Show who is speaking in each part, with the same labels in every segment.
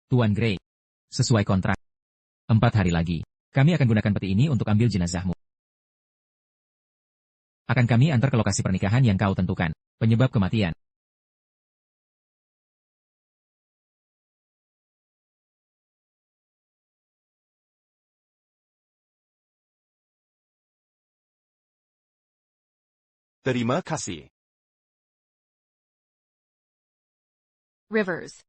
Speaker 1: Tuan Grey. Sesuai kontrak. 4 hari lagi. Kami akan gunakan peti ini untuk ambil jenazahmu. Akan kami antar ke lokasi pernikahan yang kau tentukan. Penyebab kematian.
Speaker 2: Terima kasih.
Speaker 3: Rivers.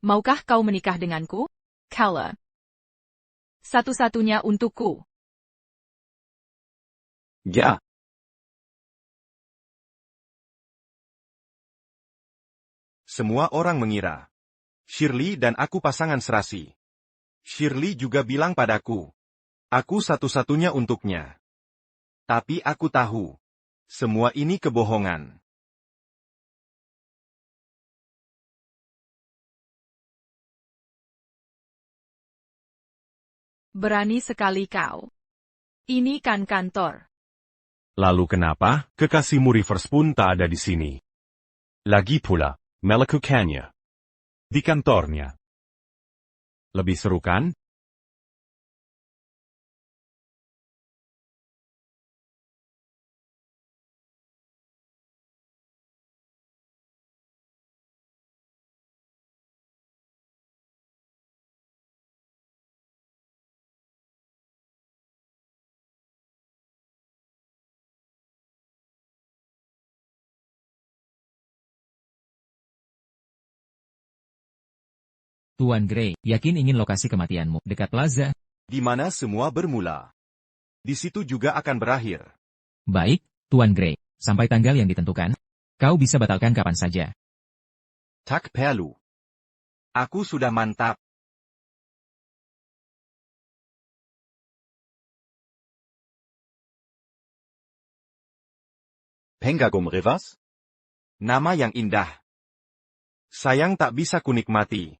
Speaker 3: Maukah kau menikah denganku? Kala. Satu-satunya untukku.
Speaker 2: Ya. Semua orang mengira Shirley dan aku pasangan serasi. Shirley juga bilang padaku, aku satu-satunya untuknya. Tapi aku tahu, semua ini kebohongan.
Speaker 3: Berani sekali kau. Ini kan kantor.
Speaker 4: Lalu kenapa kekasihmu Rivers pun tak ada di sini? Lagi pula, melakukannya di kantornya. Lebih seru kan?
Speaker 1: Tuan Grey, yakin ingin lokasi kematianmu dekat plaza?
Speaker 2: Di mana semua bermula. Di situ juga akan berakhir.
Speaker 1: Baik, Tuan Grey. Sampai tanggal yang ditentukan, kau bisa batalkan kapan saja.
Speaker 2: Tak perlu. Aku sudah mantap. Penggagum Rivers? Nama yang indah. Sayang tak bisa kunikmati.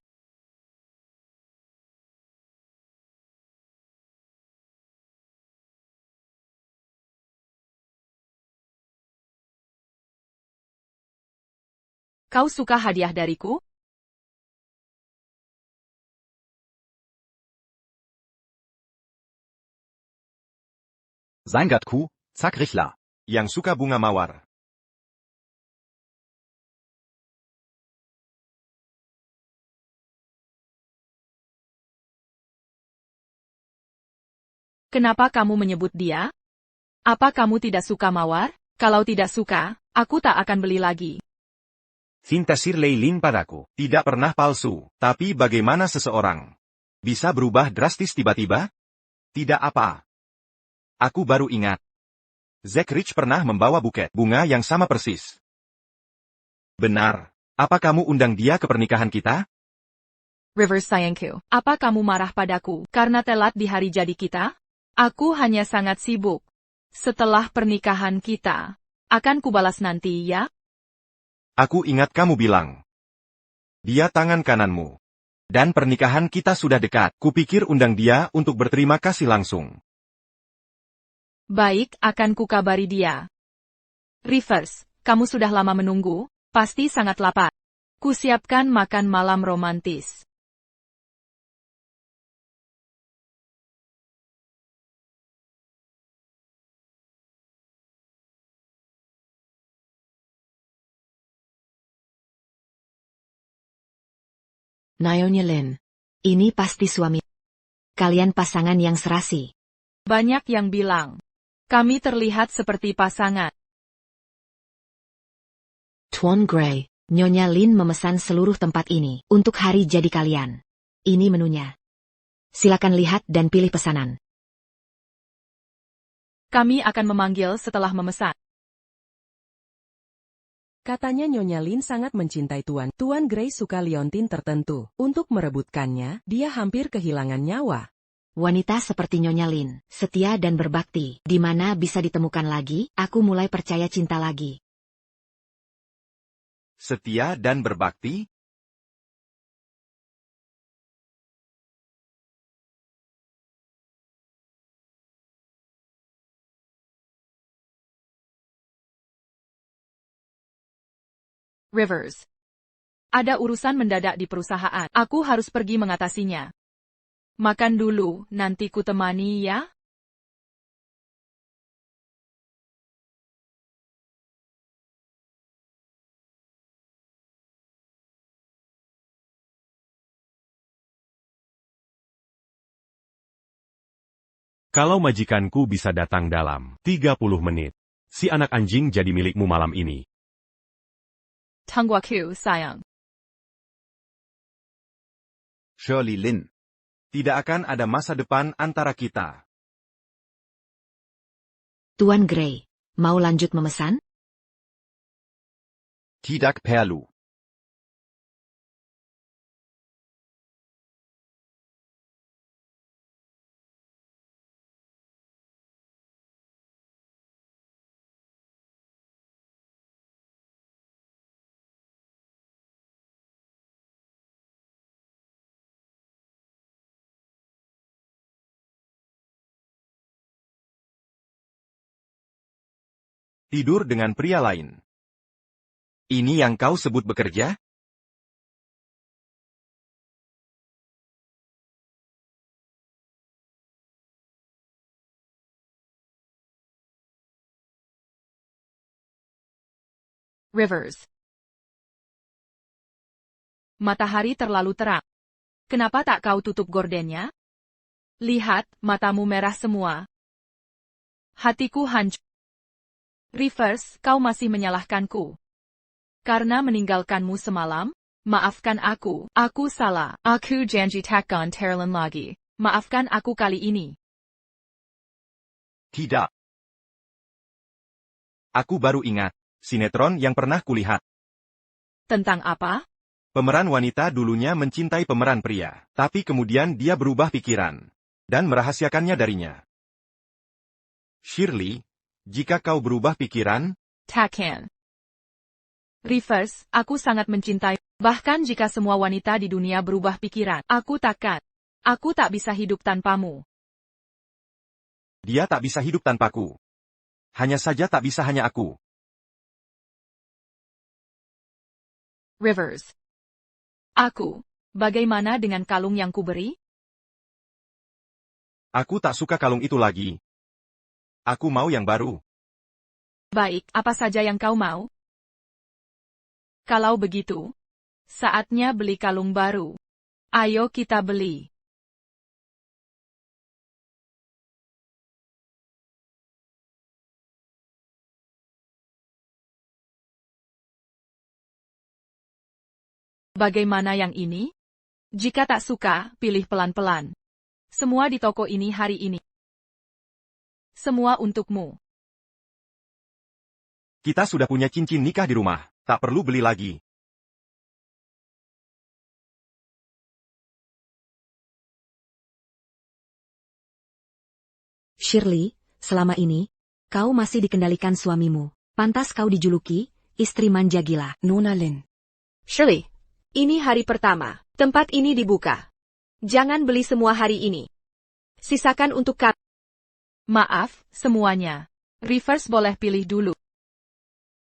Speaker 3: Kau suka hadiah dariku?
Speaker 2: Seingatku, Zakrichla. Yang suka bunga mawar.
Speaker 3: Kenapa kamu menyebut dia? Apa kamu tidak suka mawar? Kalau tidak suka, aku tak akan beli lagi.
Speaker 2: Cinta Shirley Lin padaku. Tidak pernah palsu. Tapi bagaimana seseorang bisa berubah drastis tiba-tiba? Tidak apa. Aku baru ingat. Zack Rich pernah membawa buket bunga yang sama persis. Benar. Apa kamu undang dia ke pernikahan kita?
Speaker 3: Rivers sayangku, apa kamu marah padaku karena telat di hari jadi kita? Aku hanya sangat sibuk. Setelah pernikahan kita, akan kubalas nanti ya?
Speaker 2: Aku ingat kamu bilang. Dia tangan kananmu. Dan pernikahan kita sudah dekat. Kupikir undang dia untuk berterima kasih langsung.
Speaker 3: Baik, akan kukabari dia. Rivers, kamu sudah lama menunggu, pasti sangat lapar. Kusiapkan makan malam romantis.
Speaker 5: Naomi Lin. Ini pasti suami. Kalian pasangan yang serasi.
Speaker 3: Banyak yang bilang, kami terlihat seperti pasangan.
Speaker 5: Tuan Grey, Nyonya Lin memesan seluruh tempat ini untuk hari jadi kalian. Ini menunya. Silakan lihat dan pilih pesanan.
Speaker 3: Kami akan memanggil setelah memesan.
Speaker 6: Katanya Nyonya Lin sangat mencintai Tuan. Tuan Grey suka liontin tertentu. Untuk merebutkannya, dia hampir kehilangan nyawa.
Speaker 5: Wanita seperti Nyonya Lin, setia dan berbakti, di mana bisa ditemukan lagi, aku mulai percaya cinta lagi.
Speaker 2: Setia dan berbakti?
Speaker 3: Rivers. Ada urusan mendadak di perusahaan. Aku harus pergi mengatasinya. Makan dulu, nanti ku temani ya.
Speaker 4: Kalau majikanku bisa datang dalam 30 menit, si anak anjing jadi milikmu malam ini.
Speaker 3: Tungguaku, sayang.
Speaker 2: Shirley Lin. Tidak akan ada masa depan antara kita.
Speaker 5: Tuan Gray, mau lanjut memesan?
Speaker 2: Tidak perlu. Tidur dengan pria lain. Ini yang kau sebut bekerja?
Speaker 3: Rivers. Matahari terlalu terang. Kenapa tak kau tutup gordennya? Lihat, matamu merah semua. Hatiku hancur. Rivers, kau masih menyalahkanku. Karena meninggalkanmu semalam? Maafkan aku. Aku salah. Aku janji takkan terulang lagi. Maafkan aku kali ini.
Speaker 2: Tidak. Aku baru ingat. Sinetron yang pernah kulihat.
Speaker 3: Tentang apa?
Speaker 2: Pemeran wanita dulunya mencintai pemeran pria. Tapi kemudian dia berubah pikiran. Dan merahasiakannya darinya. Shirley, jika kau berubah pikiran,
Speaker 3: Takkan. Rivers, aku sangat mencintai. Bahkan jika semua wanita di dunia berubah pikiran, aku takkan. Aku tak bisa hidup tanpamu.
Speaker 2: dia tak bisa hidup tanpaku. Hanya saja tak bisa hanya aku.
Speaker 3: Rivers. Aku. Bagaimana dengan kalung yang kuberi?
Speaker 2: Aku tak suka kalung itu lagi. Aku mau yang baru.
Speaker 3: Baik, apa saja yang kau mau? Kalau begitu, saatnya beli kalung baru. Ayo kita beli. Bagaimana yang ini? Jika tak suka, pilih pelan-pelan. Semua di toko ini hari ini. Semua untukmu.
Speaker 2: Kita sudah punya cincin nikah di rumah. Tak perlu beli lagi.
Speaker 5: Shirley, selama ini, kau masih dikendalikan suamimu. Pantas kau dijuluki, istri manja gila.
Speaker 6: Nona Lin.
Speaker 3: Shirley, ini hari pertama. Tempat ini dibuka. Jangan beli semua hari ini. Sisakan untuk kami. Maaf, semuanya. Rivers boleh pilih dulu.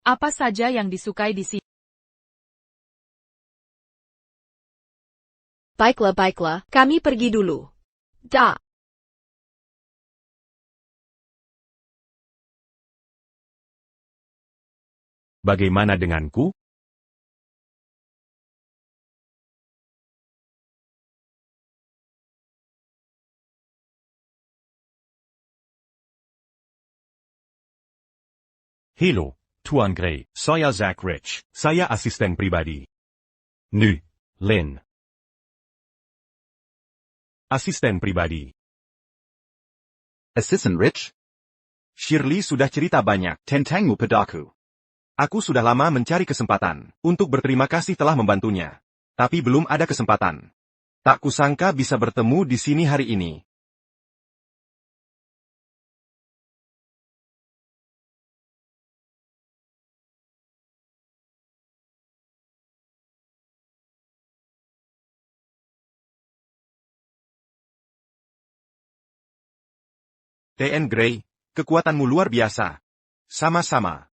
Speaker 3: Apa saja yang disukai di sini? Baiklah, kami pergi dulu. Da.
Speaker 4: Bagaimana denganku? Halo, Tuan Gray. Saya Zach Rich. Saya asisten pribadi. Nu, Lin. Asisten pribadi.
Speaker 2: Assistant Rich? Shirley sudah cerita banyak. Tentangmu padaku. Aku sudah lama mencari kesempatan untuk berterima kasih telah membantunya. Tapi belum ada kesempatan. Tak kusangka bisa bertemu di sini hari ini. TN Gray, kekuatanmu luar biasa. Sama-sama.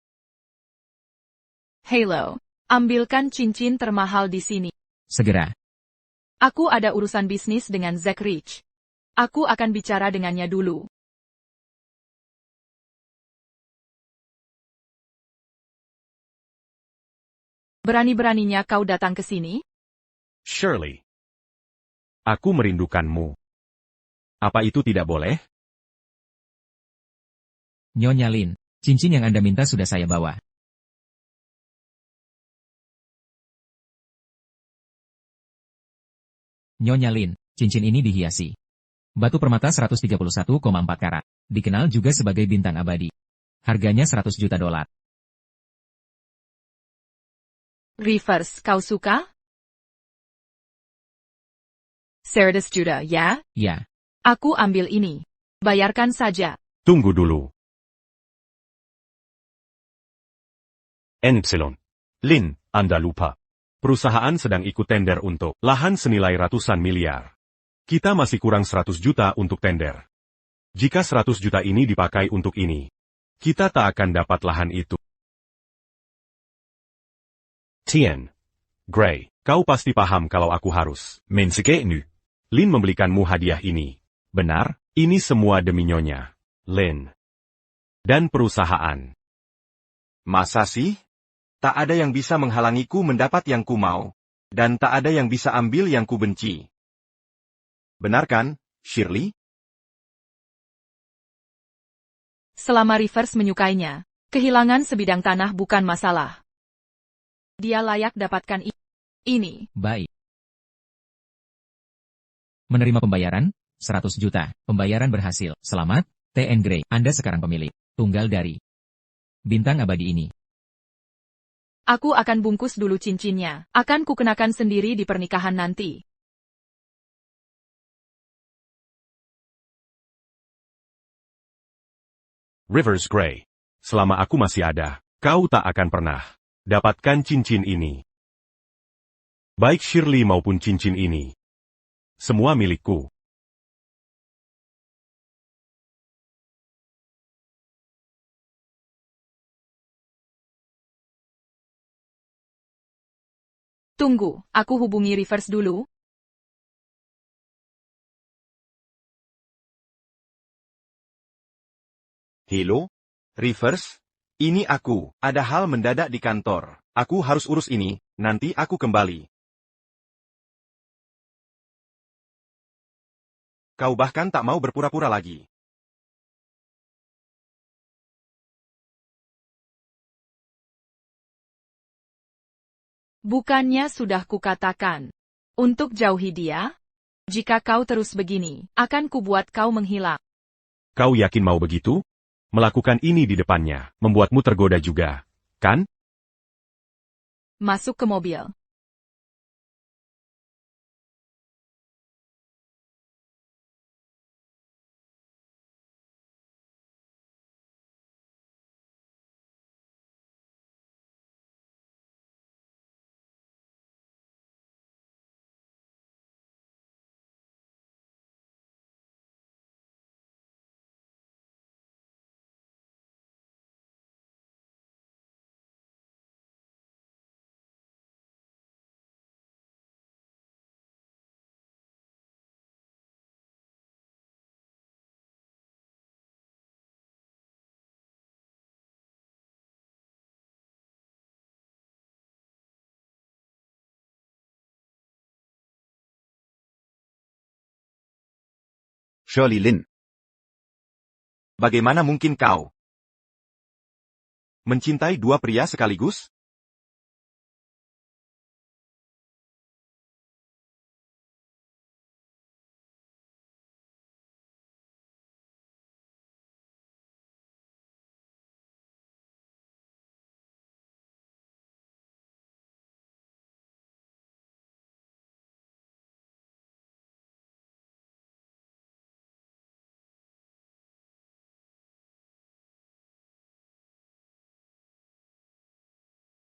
Speaker 3: Halo. Ambilkan cincin termahal di sini.
Speaker 1: Segera.
Speaker 3: Aku ada urusan bisnis dengan Zack Rich. Aku akan bicara dengannya dulu. Berani-beraninya kau datang ke sini?
Speaker 4: Shirley. Aku merindukanmu. Apa itu tidak boleh?
Speaker 1: Nyonya Lin, cincin yang Anda minta sudah saya bawa. Nyonya Lin, cincin ini dihiasi batu permata 131,4 karat. Dikenal juga sebagai bintang abadi. Harganya 100 juta dolar.
Speaker 3: Rivers, kau suka? 100 juta, ya?
Speaker 1: Ya,
Speaker 3: Aku ambil ini. Bayarkan saja.
Speaker 4: Tunggu dulu. Epsilon. Lin, Anda lupa. Perusahaan sedang ikut tender untuk lahan senilai ratusan miliar. Kita masih kurang 100 juta untuk tender. Jika 100 juta ini dipakai untuk ini, kita tak akan dapat lahan itu. Tien. Gray, kau pasti paham kalau aku harus mensekenu. Lin membelikanmu hadiah ini. Benar, ini semua demi Nyonya Lin. Dan perusahaan.
Speaker 2: Masa sih? Tak ada yang bisa menghalangiku mendapat yang ku mau. Dan tak ada yang bisa ambil yang ku benci. Benar kan, Shirley?
Speaker 3: Selama Rivers menyukainya, kehilangan sebidang tanah bukan masalah. Dia layak dapatkan ini.
Speaker 1: baik. Menerima pembayaran? 100 juta. Pembayaran berhasil. Selamat, TN Gray. Anda sekarang pemilik tunggal dari bintang abadi ini.
Speaker 3: Aku akan bungkus dulu cincinnya. Akan kukenakan sendiri di pernikahan nanti.
Speaker 4: Rivers Gray. Selama aku masih ada, kau tak akan pernah dapatkan cincin ini. Baik Shirley maupun cincin ini. Semua milikku.
Speaker 3: Tunggu, aku hubungi Rivers dulu.
Speaker 2: Halo? Rivers? Ini aku. Ada hal mendadak di kantor. Aku harus urus ini, nanti aku kembali. Kau bahkan tak mau berpura-pura lagi.
Speaker 3: Bukannya sudah kukatakan. Untuk jauhi dia? Jika kau terus begini, akan kubuat kau menghilang.
Speaker 4: Kau yakin mau begitu? Melakukan ini di depannya, membuatmu tergoda juga, kan?
Speaker 3: Masuk ke mobil.
Speaker 2: Shirley Lin. Bagaimana mungkin kau mencintai dua pria sekaligus?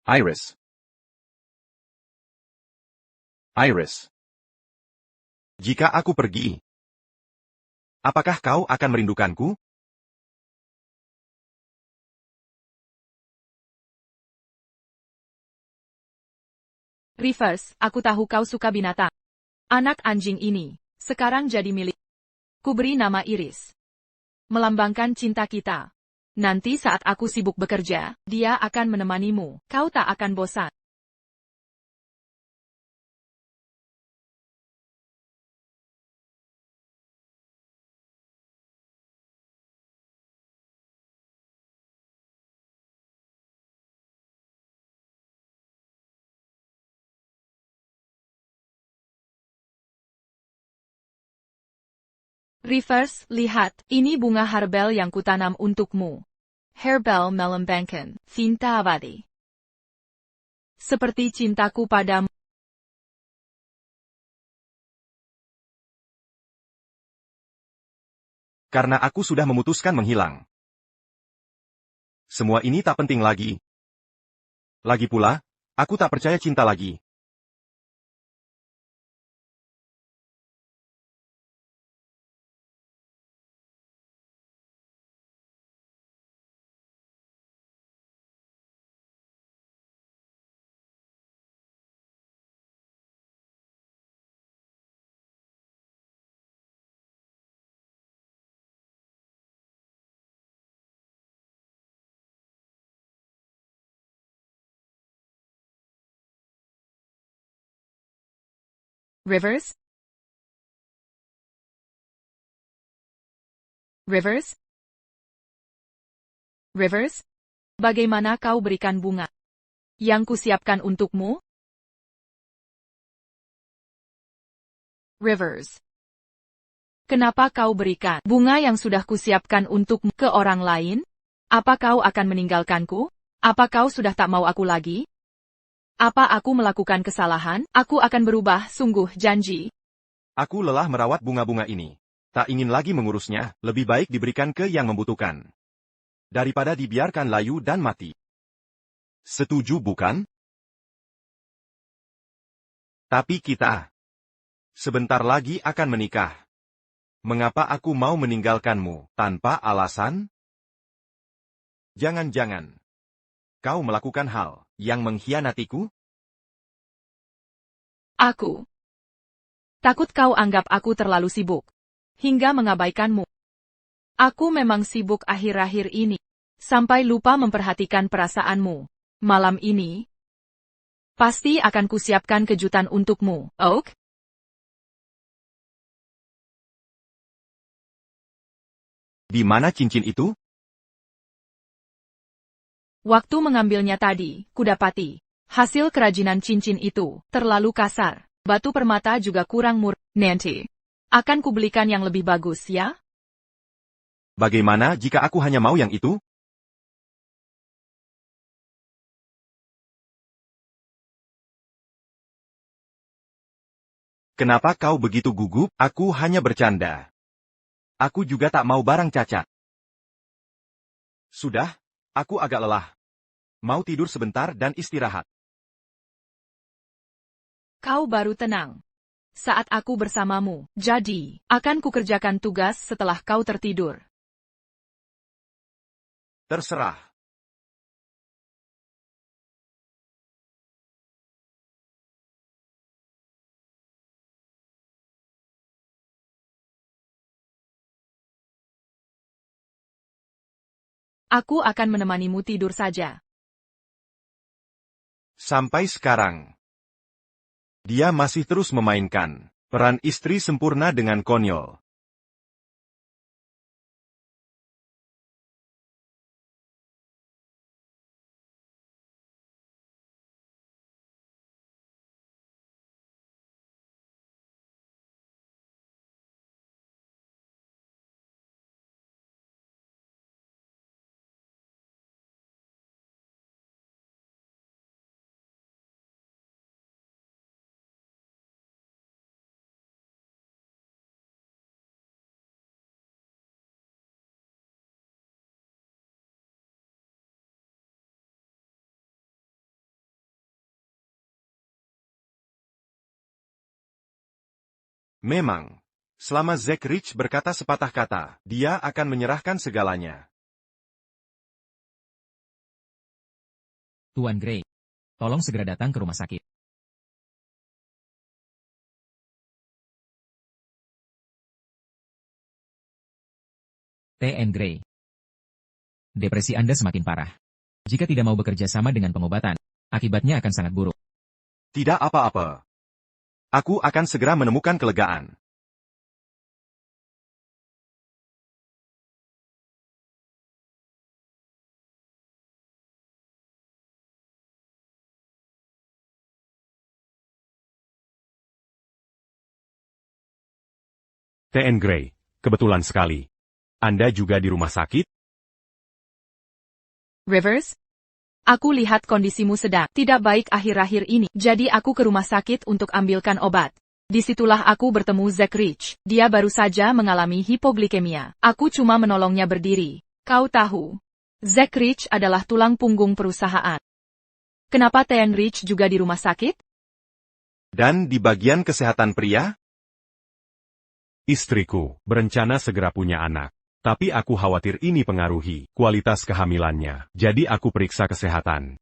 Speaker 2: Iris. Iris. Jika aku pergi, apakah kau akan merindukanku?
Speaker 3: Rivers, aku tahu kau suka binatang. Anak anjing ini, sekarang jadi milik. Kuberi nama Iris. Melambangkan cinta kita. Nanti saat aku sibuk bekerja, dia akan menemanimu. Kau tak akan bosan. Rivers, lihat, ini bunga herbal yang kutanam untukmu. Herbal melambangkan cinta abadi. Seperti cintaku padamu.
Speaker 2: Karena aku sudah memutuskan menghilang. Semua ini tak penting lagi. Lagi pula, aku tak percaya cinta lagi.
Speaker 3: Rivers? Rivers? Rivers? Bagaimana kau berikan bunga yang kusiapkan untukmu? Rivers. Kenapa kau berikan bunga yang sudah kusiapkan untukmu ke orang lain? Apa kau akan meninggalkanku? Apa kau sudah tak mau aku lagi? Apa aku melakukan kesalahan? Aku akan berubah, sungguh janji.
Speaker 2: Aku lelah merawat bunga-bunga ini. Tak ingin lagi mengurusnya, lebih baik diberikan ke yang membutuhkan. Daripada dibiarkan layu dan mati. Setuju bukan? Tapi kita sebentar lagi akan menikah. Mengapa aku mau meninggalkanmu tanpa alasan? Jangan-jangan kau melakukan hal yang mengkhianatiku?
Speaker 3: Aku takut kau anggap aku terlalu sibuk, hingga mengabaikanmu. Aku memang sibuk akhir-akhir ini, sampai lupa memperhatikan perasaanmu. Malam ini, pasti akan kusiapkan kejutan untukmu, Oak.
Speaker 2: Di mana cincin itu?
Speaker 3: Waktu mengambilnya tadi, kudapati hasil kerajinan cincin itu terlalu kasar. Batu permata juga kurang murni. Nanti akan kubelikan yang lebih bagus, ya?
Speaker 2: Bagaimana jika aku hanya mau yang itu? Kenapa kau begitu gugup? Aku hanya bercanda. Aku juga tak mau barang cacat. Sudah, aku agak lelah. Mau tidur sebentar dan istirahat.
Speaker 3: Kau baru tenang saat aku bersamamu, jadi akan kukerjakan tugas setelah kau tertidur.
Speaker 2: Terserah.
Speaker 3: Aku akan menemanimu tidur saja.
Speaker 2: Sampai sekarang, dia masih terus memainkan peran istri sempurna dengan konyol. Memang, selama Zack Rich berkata sepatah kata, dia akan menyerahkan segalanya.
Speaker 1: Tuan Gray, tolong segera datang ke rumah sakit. T.N. Gray. Depresi Anda semakin parah. Jika tidak mau bekerja sama dengan pengobatan, akibatnya akan sangat buruk.
Speaker 2: Tidak apa-apa. Aku akan segera menemukan kelegaan.
Speaker 4: T.N. Gray, kebetulan sekali. Anda juga di rumah sakit?
Speaker 3: Rivers? Aku lihat kondisimu sedang tidak baik akhir-akhir ini, jadi aku ke rumah sakit untuk ambilkan obat. Disitulah aku bertemu Zack Rich. Dia baru saja mengalami hipoglikemia. Aku cuma menolongnya berdiri. Kau tahu, Zack Rich adalah tulang punggung perusahaan. Kenapa T.N. Rich juga di rumah sakit?
Speaker 2: Dan di bagian kesehatan pria?
Speaker 4: Istriku berencana segera punya anak. Tapi aku khawatir ini pengaruhi kualitas kehamilannya. Jadi aku periksa kesehatan.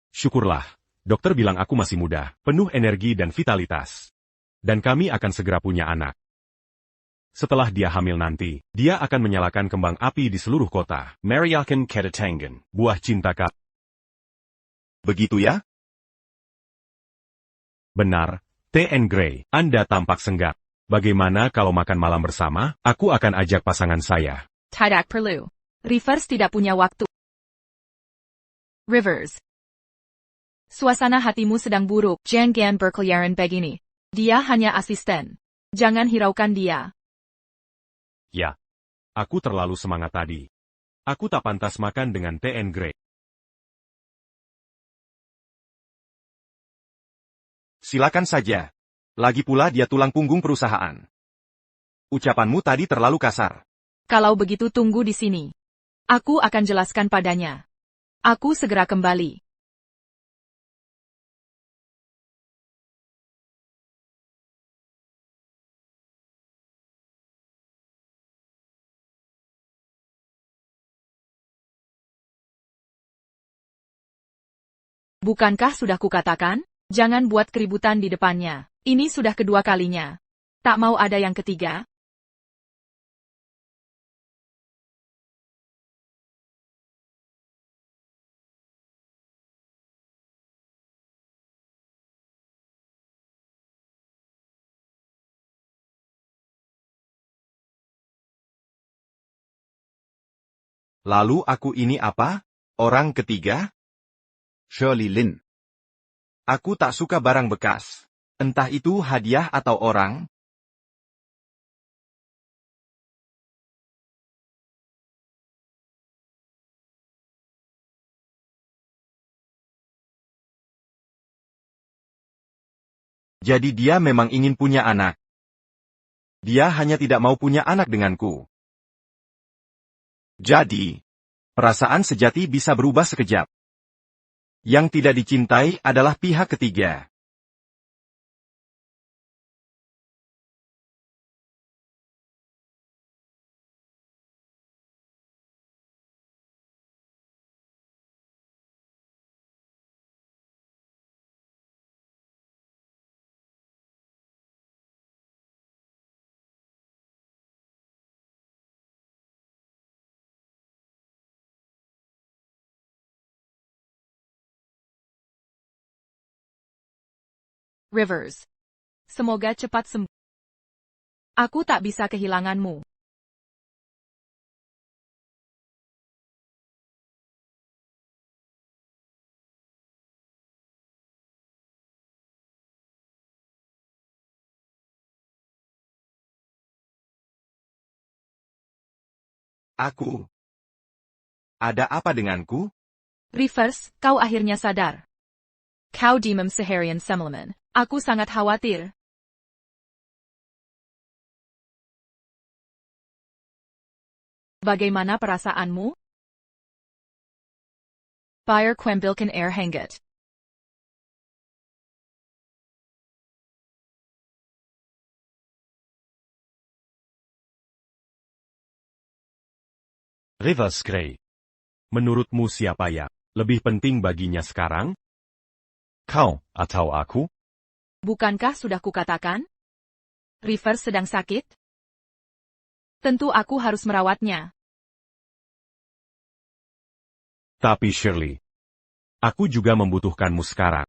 Speaker 4: Syukurlah, dokter bilang aku masih muda, penuh energi dan vitalitas. Dan kami akan segera punya anak. Setelah dia hamil nanti, dia akan menyalakan kembang api di seluruh kota. Mariakan Ketatangan, buah cinta Kak.
Speaker 2: Begitu ya?
Speaker 4: Benar, T.N. Gray, Anda tampak senggak. Bagaimana kalau makan malam bersama? Aku akan ajak pasangan saya.
Speaker 3: Tidak perlu. Rivers tidak punya waktu. Rivers. Suasana hatimu sedang buruk. Jangan berkeliaran begini. Dia hanya asisten. Jangan hiraukan dia.
Speaker 4: Ya. Aku terlalu semangat tadi. Aku tak pantas makan dengan T.N. Gray.
Speaker 2: Silakan saja. Lagi pula dia tulang punggung perusahaan. Ucapanmu tadi terlalu kasar.
Speaker 3: Kalau begitu tunggu di sini. Aku akan jelaskan padanya. Aku segera kembali. Bukankah sudah kukatakan? Jangan buat keributan di depannya. Ini sudah kedua kalinya. Tak mau ada yang ketiga?
Speaker 2: Lalu aku ini apa? Orang ketiga? Shirley Lin. Aku tak suka barang bekas. Entah itu hadiah atau orang. Jadi dia memang ingin punya anak. Dia hanya tidak mau punya anak denganku. Jadi, perasaan sejati bisa berubah sekejap. Yang tidak dicintai adalah pihak ketiga.
Speaker 3: Rivers. Semoga cepat sembuh. Aku tak bisa kehilanganmu.
Speaker 2: Aku. Ada apa denganku?
Speaker 3: Rivers, kau akhirnya sadar. Kau Demam Saharian Semleman. Aku sangat khawatir. Bagaimana perasaanmu? Bayer Kwembilken Air Hangat.
Speaker 4: Rivers Gray. Menurutmu siapa yang lebih penting baginya sekarang? Kau atau aku?
Speaker 3: Bukankah sudah kukatakan? Rivers sedang sakit? Tentu aku harus merawatnya.
Speaker 4: Tapi Shirley, aku juga membutuhkanmu sekarang.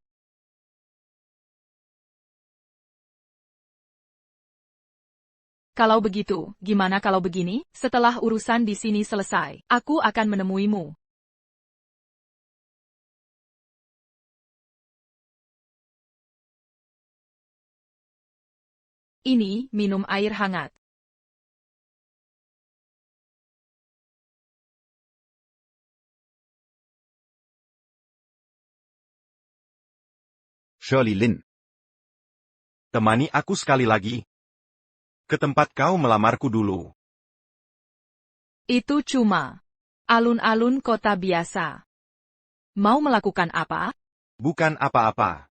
Speaker 3: Kalau begitu, gimana kalau begini? Setelah urusan di sini selesai, aku akan menemuimu. Ini, minum air hangat.
Speaker 2: Shirley Lin. Temani aku sekali lagi. Ke tempat kau melamarku dulu.
Speaker 3: Itu cuma alun-alun kota biasa. Mau melakukan apa?
Speaker 2: Bukan apa-apa.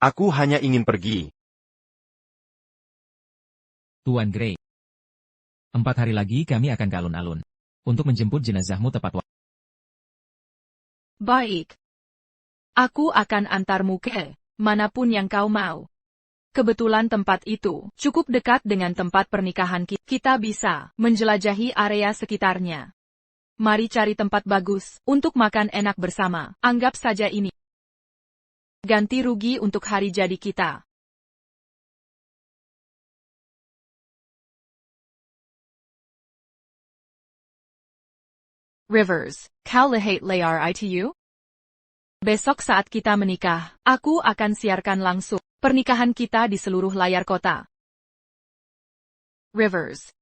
Speaker 2: Aku hanya ingin pergi.
Speaker 1: Tuan Gray. 4 hari lagi kami akan ke alun-alun. Untuk menjemput jenazahmu tepat waktu.
Speaker 3: Baik. Aku akan antarmu ke manapun yang kau mau. Kebetulan tempat itu cukup dekat dengan tempat pernikahan kita. Kita bisa menjelajahi area sekitarnya. Mari cari tempat bagus untuk makan enak bersama. Anggap saja ini ganti rugi untuk hari jadi kita. Rivers, kau lihat layar itu? Besok saat kita menikah, aku akan siarkan langsung pernikahan kita di seluruh layar kota. Rivers.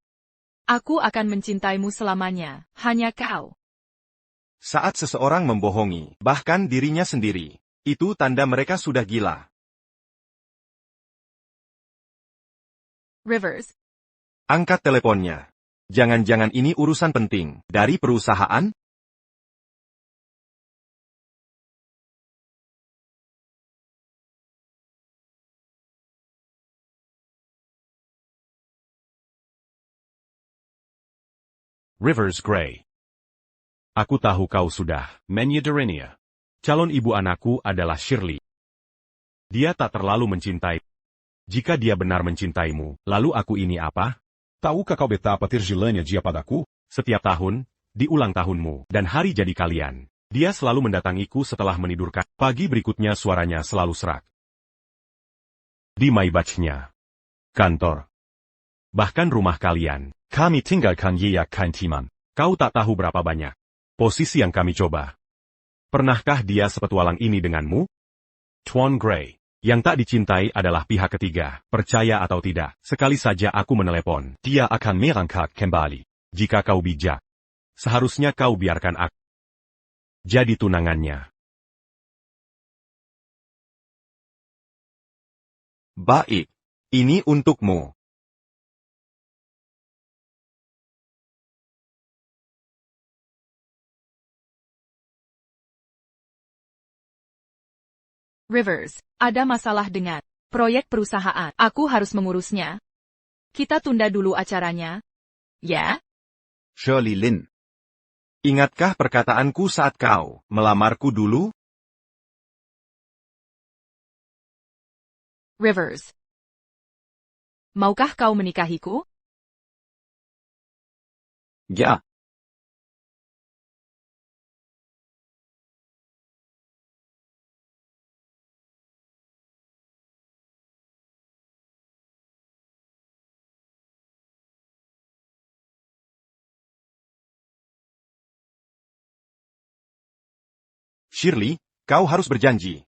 Speaker 3: Aku akan mencintaimu selamanya, hanya kau.
Speaker 2: Saat seseorang membohongi, bahkan dirinya sendiri, itu tanda mereka sudah gila.
Speaker 3: Rivers.
Speaker 2: Angkat teleponnya. Jangan-jangan ini urusan penting dari perusahaan?
Speaker 4: Rivers Gray. Aku tahu kau sudah menyadarinya. Calon ibu anakku adalah Shirley. Dia tak terlalu mencintai. Jika dia benar mencintaimu, lalu aku ini apa?
Speaker 7: Tahukah kau betapa tergilanya dia padaku?
Speaker 4: Setiap tahun, di ulang tahunmu, dan hari jadi kalian, dia selalu mendatangiku setelah menidurkan. Pagi berikutnya suaranya selalu serak. Di Maybachnya. Kantor. Bahkan rumah kalian.
Speaker 7: Kami tinggalkan Yeak Kain Timan.
Speaker 4: Kau tak tahu berapa banyak posisi yang kami coba. Pernahkah dia sepetualang ini denganmu? Tuan Gray. Yang tak dicintai adalah pihak ketiga, percaya atau tidak. Sekali saja aku menelepon,
Speaker 7: Dia akan merangkak kembali.
Speaker 4: jika kau bijak. Seharusnya kau biarkan aku jadi tunangannya.
Speaker 2: Baik. Ini untukmu.
Speaker 3: Rivers, ada masalah dengan proyek perusahaan. Aku harus mengurusnya. Kita tunda dulu acaranya. Ya?
Speaker 2: Shirley Lin. Ingatkah perkataanku saat kau melamarku dulu?
Speaker 3: Rivers. Maukah kau menikahiku?
Speaker 2: Ya. Shirley, kau harus berjanji.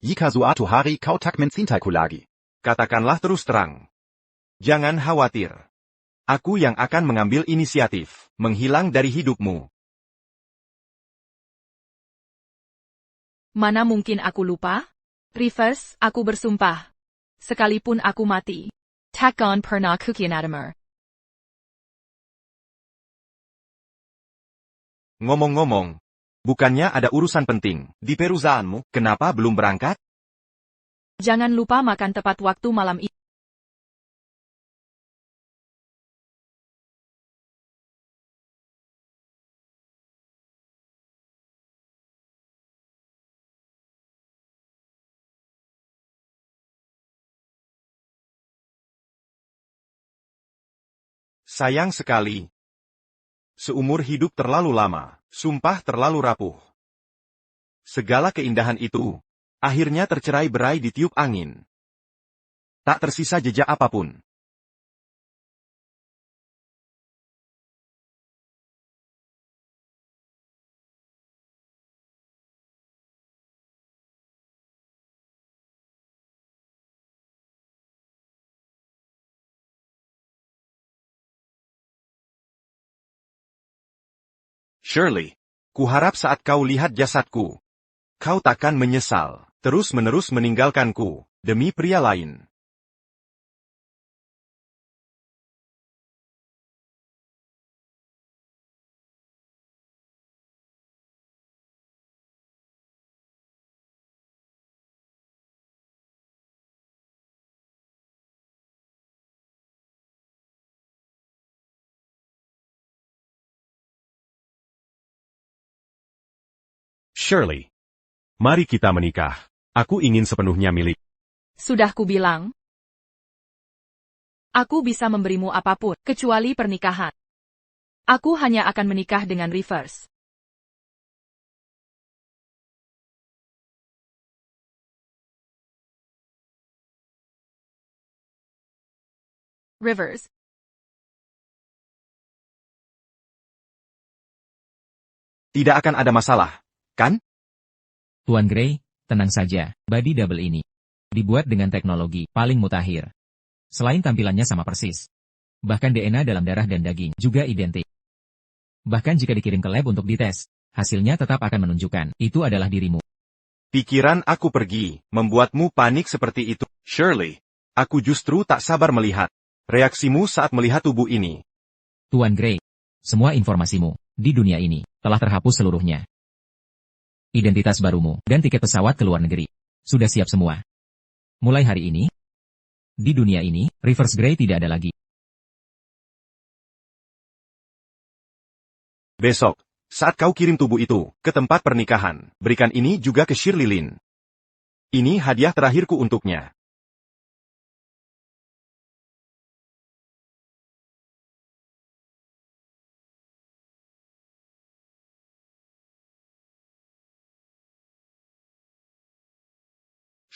Speaker 7: Jika suatu hari kau tak mencintaiku lagi.
Speaker 2: Katakanlah terus terang. Jangan khawatir. Aku yang akan mengambil inisiatif, menghilang dari hidupmu.
Speaker 3: Mana mungkin aku lupa? Rivers, aku bersumpah. Sekalipun aku mati. Takkan pernah kukianadamer.
Speaker 2: Ngomong-ngomong, bukannya ada urusan penting di perusahaanmu, kenapa belum berangkat?
Speaker 3: Jangan lupa makan tepat waktu malam ini.
Speaker 2: Sayang sekali. Seumur hidup terlalu lama, Sumpah terlalu rapuh. Segala keindahan itu, akhirnya tercerai-berai di tiup angin. Tak tersisa jejak apapun. Shirley, kuharap saat kau lihat jasadku, kau takkan menyesal, terus-menerus meninggalkanku, demi pria lain.
Speaker 4: Shirley. Mari kita menikah. Aku ingin sepenuhnya milik.
Speaker 3: Sudah kubilang. Aku bisa memberimu apapun, kecuali pernikahan. Aku hanya akan menikah dengan Rivers. Rivers.
Speaker 2: Tidak akan ada masalah, kan?
Speaker 1: Tuan Gray, tenang saja, body double ini dibuat dengan teknologi paling mutakhir. Selain tampilannya sama persis, bahkan DNA dalam darah dan daging juga identik. Bahkan jika dikirim ke lab untuk dites, hasilnya tetap akan menunjukkan itu adalah dirimu.
Speaker 2: Pikiran aku pergi, membuatmu panik seperti itu. Shirley, aku justru tak sabar melihat reaksimu saat melihat tubuh ini.
Speaker 1: Tuan Gray, semua informasimu di dunia ini telah terhapus seluruhnya. Identitas barumu dan tiket pesawat ke luar negeri sudah siap semua. Mulai hari ini, di dunia ini, Rivers Gray tidak ada lagi.
Speaker 2: Besok, saat kau kirim tubuh itu ke tempat pernikahan, berikan ini juga ke Shirley Lin. Ini hadiah terakhirku untuknya.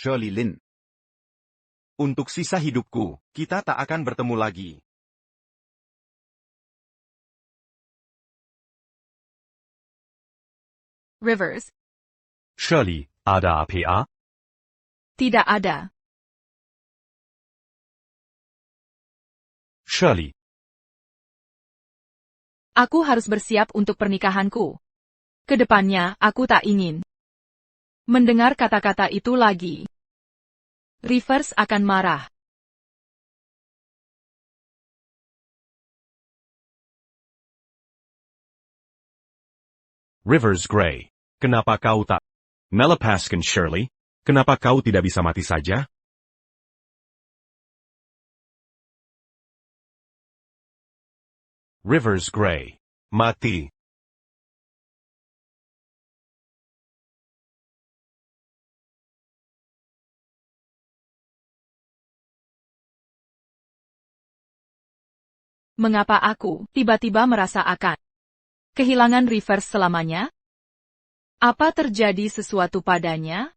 Speaker 7: Shirley Lin.
Speaker 2: Untuk sisa hidupku, kita tak akan bertemu lagi.
Speaker 3: Rivers.
Speaker 4: Shirley, ada apa?
Speaker 3: Tidak ada.
Speaker 4: Shirley.
Speaker 3: Aku harus bersiap untuk pernikahanku. Kedepannya, aku tak ingin mendengar kata-kata itu lagi. Rivers akan marah.
Speaker 4: Rivers Gray. Kenapa kau tak melepaskan Shirley? Kenapa kau tidak bisa mati saja? Rivers Gray. Mati.
Speaker 3: Mengapa aku tiba-tiba merasa akan kehilangan Rivers selamanya? Apa terjadi sesuatu padanya?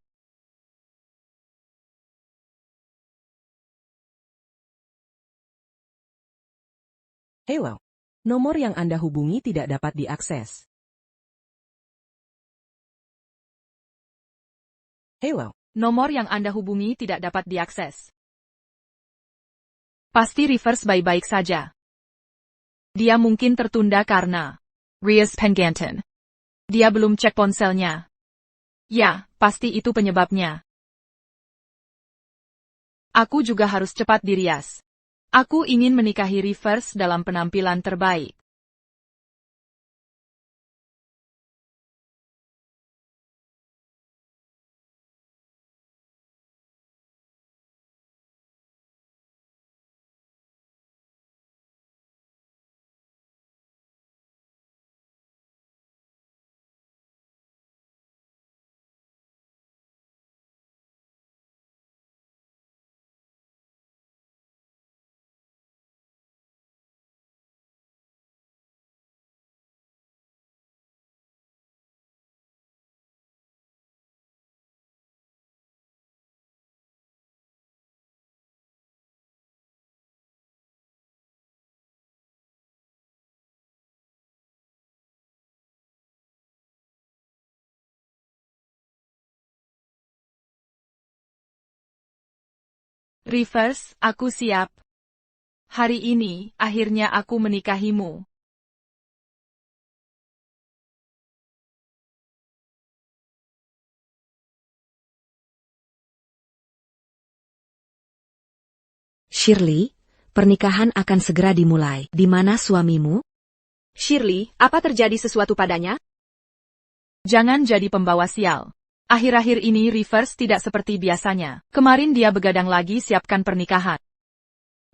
Speaker 6: Hello. Nomor yang Anda hubungi tidak dapat diakses. Hello.
Speaker 3: Nomor yang Anda hubungi tidak dapat diakses. Pasti Rivers baik-baik saja. Dia mungkin tertunda karena Rias Penganten. Dia belum cek ponselnya. Ya, pasti itu penyebabnya. Aku juga harus cepat di Rias. Aku ingin menikahi Rivers dalam penampilan terbaik. Reverse, aku siap. Hari ini, akhirnya aku menikahimu.
Speaker 5: Shirley, pernikahan akan segera dimulai. Di mana suamimu?
Speaker 8: Shirley, apa terjadi sesuatu padanya?
Speaker 3: Jangan jadi pembawa sial. Akhir-akhir ini Reverse tidak seperti biasanya. Kemarin dia begadang lagi siapkan pernikahan.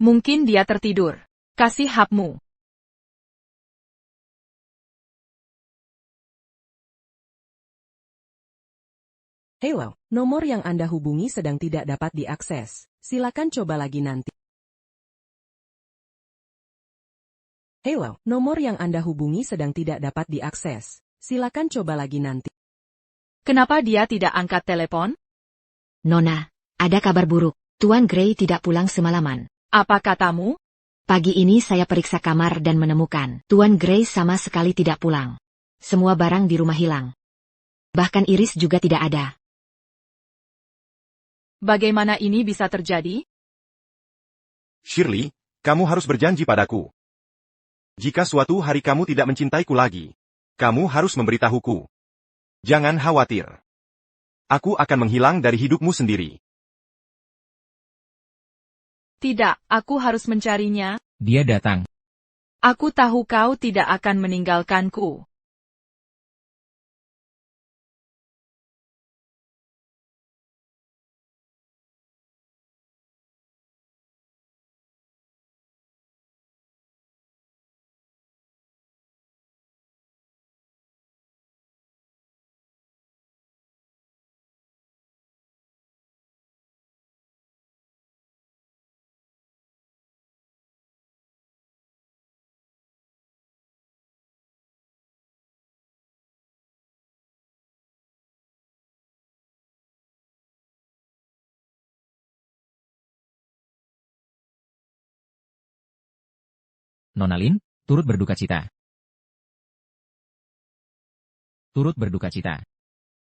Speaker 3: Mungkin dia tertidur. Kasih hapmu.
Speaker 6: Hello, nomor yang Anda hubungi sedang tidak dapat diakses. Silakan coba lagi nanti. Hello, nomor yang Anda hubungi sedang tidak dapat diakses. Silakan coba lagi nanti.
Speaker 3: Kenapa dia tidak angkat telepon?
Speaker 5: Nona, ada kabar buruk. Tuan Gray tidak pulang semalaman.
Speaker 3: Apa katamu?
Speaker 5: Pagi ini saya periksa kamar dan menemukan Tuan Gray sama sekali tidak pulang. Semua barang di rumah hilang. Bahkan Iris juga tidak ada.
Speaker 3: Bagaimana ini bisa terjadi?
Speaker 2: Shirley, kamu harus berjanji padaku. Jika suatu hari kamu tidak mencintaiku lagi, kamu harus memberitahuku. Jangan khawatir. Aku akan menghilang dari hidupmu sendiri.
Speaker 3: Tidak, aku harus mencarinya.
Speaker 1: Dia datang.
Speaker 3: Aku tahu kau tidak akan meninggalkanku.
Speaker 1: Nona Lin, turut berduka cita. Turut berduka cita.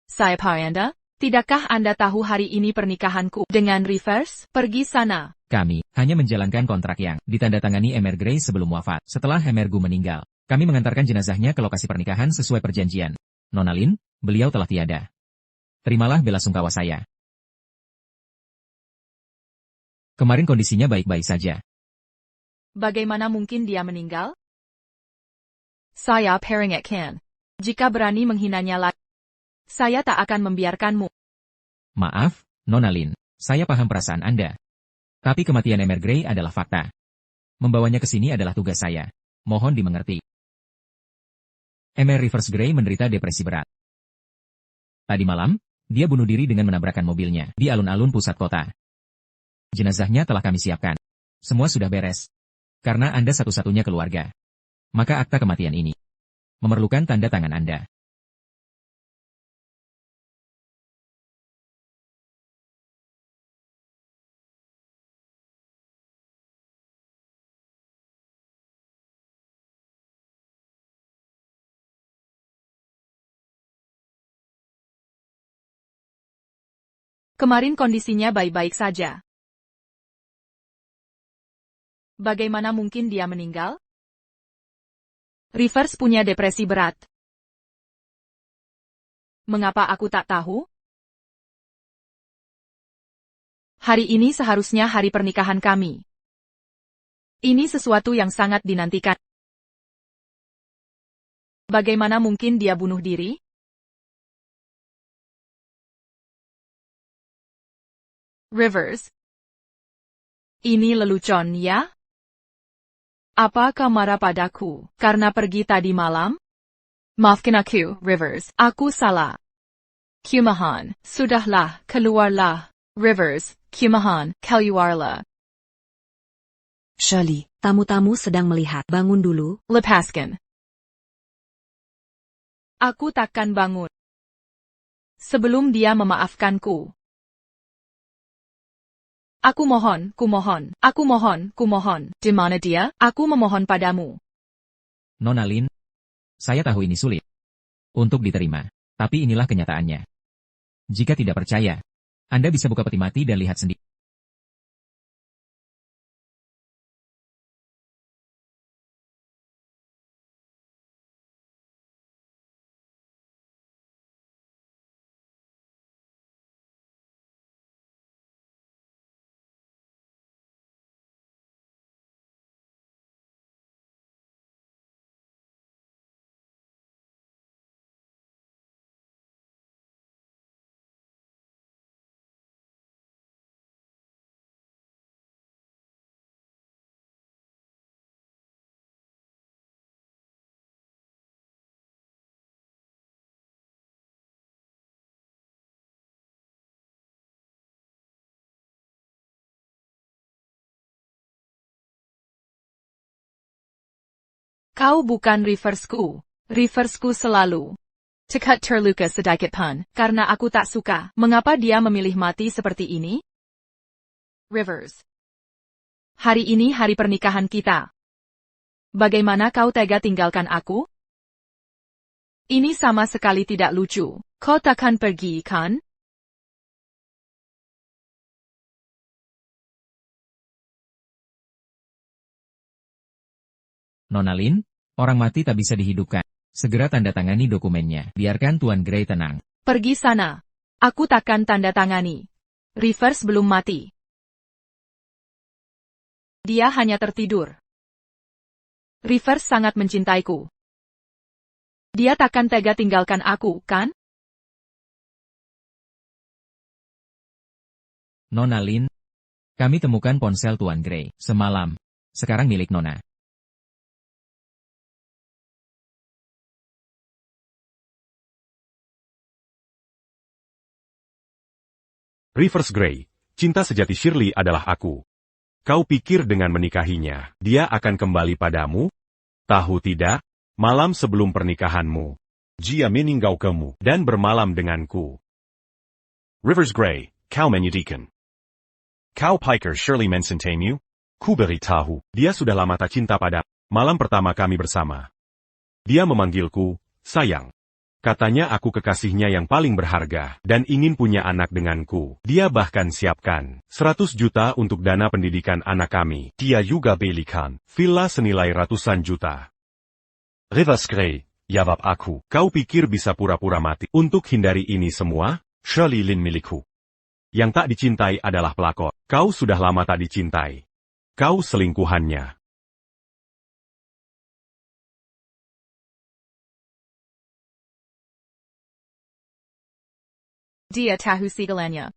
Speaker 3: Saya Anda, tidakkah Anda tahu hari ini pernikahanku dengan Reverse? Pergi sana.
Speaker 1: Kami hanya menjalankan kontrak yang ditandatangani Emer Gray sebelum wafat. Setelah Emergu meninggal, kami mengantarkan jenazahnya ke lokasi pernikahan sesuai perjanjian. Nona Lin, beliau telah tiada. Terimalah belasungkawa saya. Kemarin kondisinya baik-baik saja.
Speaker 3: Bagaimana mungkin dia meninggal? Saya peringatkan. Jika berani menghinanya lagi, saya tak akan membiarkanmu.
Speaker 1: Maaf, Nona Lin, saya paham perasaan Anda. Tapi kematian Emer Gray adalah fakta. Membawanya ke sini adalah tugas saya. Mohon dimengerti. Emer Reverse Gray menderita depresi berat. Tadi malam, dia bunuh diri dengan menabrakkan mobilnya di alun-alun pusat kota. Jenazahnya telah kami siapkan. Semua sudah beres. Karena Anda satu-satunya keluarga. Maka akta kematian ini memerlukan tanda tangan Anda.
Speaker 3: Kemarin kondisinya baik-baik saja. Bagaimana mungkin dia meninggal? Reverse punya depresi berat. Mengapa aku tak tahu? Hari ini seharusnya hari pernikahan kami. Ini sesuatu yang sangat dinantikan. Bagaimana mungkin dia bunuh diri? Rivers. Ini lelucon, ya? Apa kau marah padaku karena pergi tadi malam? Maafkan aku, Rivers. Aku salah. Kumahan, sudahlah, keluarlah. Rivers, kumahan, keluarlah.
Speaker 5: Shirley, tamu-tamu sedang melihat. Bangun dulu.
Speaker 3: Lepaskan. Aku takkan bangun sebelum dia memaafkanku. Aku mohon, kumohon, aku mohon, kumohon. Di mana dia? Aku memohon padamu.
Speaker 1: Nona Lin, saya tahu ini sulit untuk diterima, tapi inilah kenyataannya. Jika tidak percaya, Anda bisa buka peti mati dan lihat sendiri.
Speaker 3: Kau bukan reverseku. Reverseku selalu. Cekat terluka sedikit pun, karena aku tak suka. Mengapa dia memilih mati seperti ini? Rivers. Hari ini hari pernikahan kita. Bagaimana kau tega tinggalkan aku? Ini sama sekali tidak lucu. Kau takkan pergi, kan?
Speaker 1: Nona Lin, orang mati tak bisa dihidupkan. Segera tanda tangani dokumennya. Biarkan Tuan Gray tenang.
Speaker 3: Pergi sana. Aku takkan tanda tangani. Rivers belum mati. Dia hanya tertidur. Rivers sangat mencintaiku. Dia takkan tega tinggalkan aku, kan?
Speaker 1: Nona Lin, kami temukan ponsel Tuan Gray semalam. Sekarang milik Nona.
Speaker 4: Rivers Gray, cinta sejati Shirley adalah aku. Kau pikir dengan menikahinya, dia akan kembali padamu? Tahu tidak, malam sebelum pernikahanmu, dia meninggalkanmu dan bermalam denganku.
Speaker 9: Rivers Gray, kau menyedihkan. Kau pikir Shirley mencintaimu? Ku beritahu,
Speaker 4: Dia sudah lama tak cinta pada malam pertama kami bersama. Dia memanggilku, sayang. Katanya aku kekasihnya yang paling berharga, dan ingin punya anak denganku. Dia bahkan siapkan 100 juta untuk dana pendidikan anak kami.
Speaker 9: dia juga belikan
Speaker 4: Villa senilai ratusan juta.
Speaker 9: Rivers Gray, jawab aku.
Speaker 4: Kau pikir bisa pura-pura mati untuk hindari ini semua?
Speaker 9: Shirley Lin milikku.
Speaker 4: Yang tak dicintai adalah pelakor. Kau sudah lama tak dicintai. Kau selingkuhannya.
Speaker 3: Dia tahu segalanya.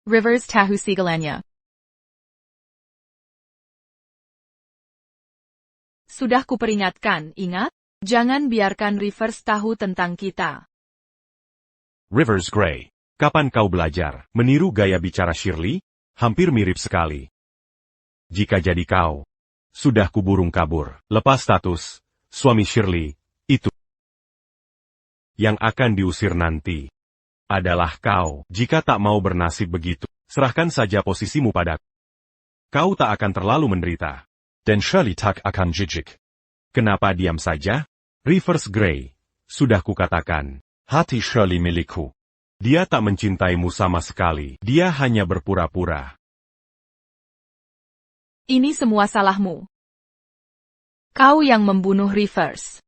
Speaker 3: Rivers tahu segalanya. Sudah kuperingatkan, ingat? Jangan biarkan Rivers tahu tentang kita.
Speaker 4: Rivers Gray, kapan kau belajar meniru gaya bicara Shirley? Hampir mirip sekali. Jika jadi kau, sudah kuburung kabur, lepas status, suami Shirley, itu. Yang akan diusir nanti adalah kau. Jika tak mau bernasib begitu, serahkan saja posisimu padaku. Kau tak akan terlalu menderita.
Speaker 9: Dan Shirley tak akan jijik.
Speaker 4: Kenapa diam saja? Rivers Gray, sudah kukatakan,
Speaker 9: Hati Shirley milikku.
Speaker 4: dia tak mencintaimu sama sekali. Dia hanya berpura-pura.
Speaker 3: Ini semua salahmu. Kau yang membunuh Rivers.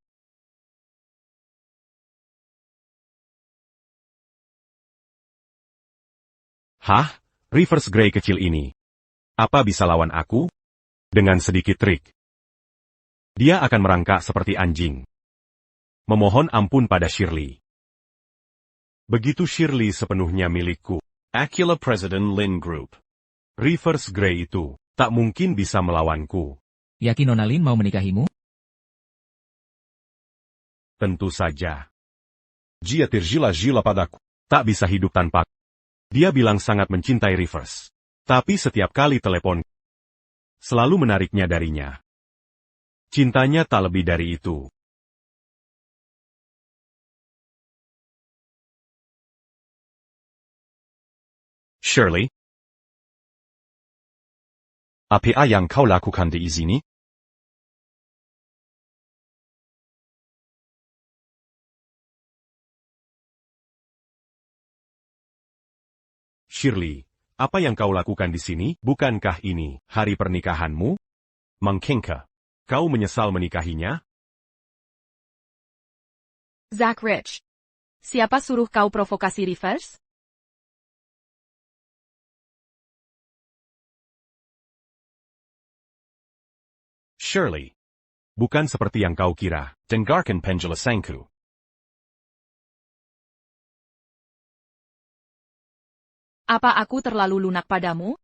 Speaker 4: Hah? Rivers Gray kecil ini. Apa bisa lawan aku? Dengan sedikit trik. Dia akan merangkak seperti anjing. Memohon ampun pada Shirley. Begitu Shirley sepenuhnya milikku.
Speaker 9: Aquila President Lin Group.
Speaker 4: Rivers Gray itu tak mungkin bisa melawanku.
Speaker 1: Yakin Nona Lin mau menikahimu?
Speaker 4: Tentu saja.
Speaker 9: Dia tergila-gila padaku.
Speaker 4: Tak bisa hidup tanpa. Dia bilang sangat mencintai Rivers. Tapi setiap kali telepon, selalu menariknya darinya. Cintanya tak lebih dari itu.
Speaker 9: Shirley? Apa yang kau lakukan di sini?
Speaker 4: Shirley, apa yang kau lakukan di sini? Bukankah ini hari pernikahanmu?
Speaker 9: Mungkinkah
Speaker 4: Kau menyesal menikahinya?
Speaker 3: Zach Rich. Siapa suruh kau provokasi Rivers?
Speaker 4: Shirley. Bukan seperti yang kau kira.
Speaker 9: dengarkan penjelasanku?
Speaker 3: Apa aku terlalu lunak padamu?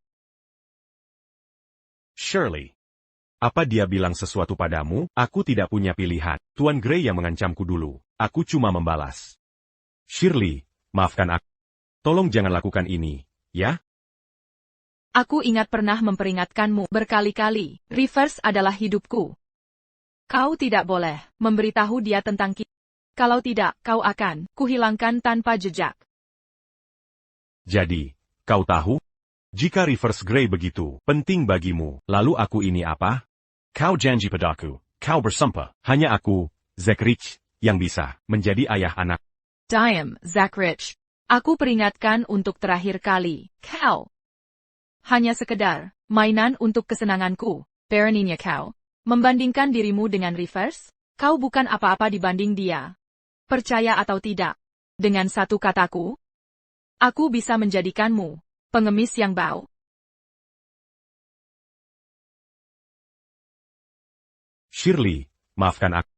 Speaker 4: Shirley. Apa dia bilang sesuatu padamu? Aku tidak punya pilihan. Tuan Gray yang mengancamku dulu. Aku cuma membalas. Shirley, maafkan aku. Tolong jangan lakukan ini, ya?
Speaker 3: Aku ingat pernah memperingatkanmu berkali-kali. Reverse adalah hidupku. Kau tidak boleh memberitahu dia tentang kita. Kalau tidak, kau akan kuhilangkan tanpa jejak.
Speaker 4: Jadi, kau tahu? Jika reverse Grey begitu penting bagimu, lalu aku ini apa?
Speaker 9: Kau janji padaku, kau bersumpah.
Speaker 4: Hanya aku, Zack Rich, yang bisa menjadi ayah anak.
Speaker 3: Diam, Zack Rich. Aku peringatkan untuk terakhir kali. Kau hanya sekedar mainan untuk kesenanganku. Beraninya kau membandingkan dirimu dengan reverse? Kau bukan apa-apa dibanding dia. Percaya atau tidak, dengan satu kataku, aku bisa menjadikanmu pengemis yang bau.
Speaker 4: Shirley, maafkan aku.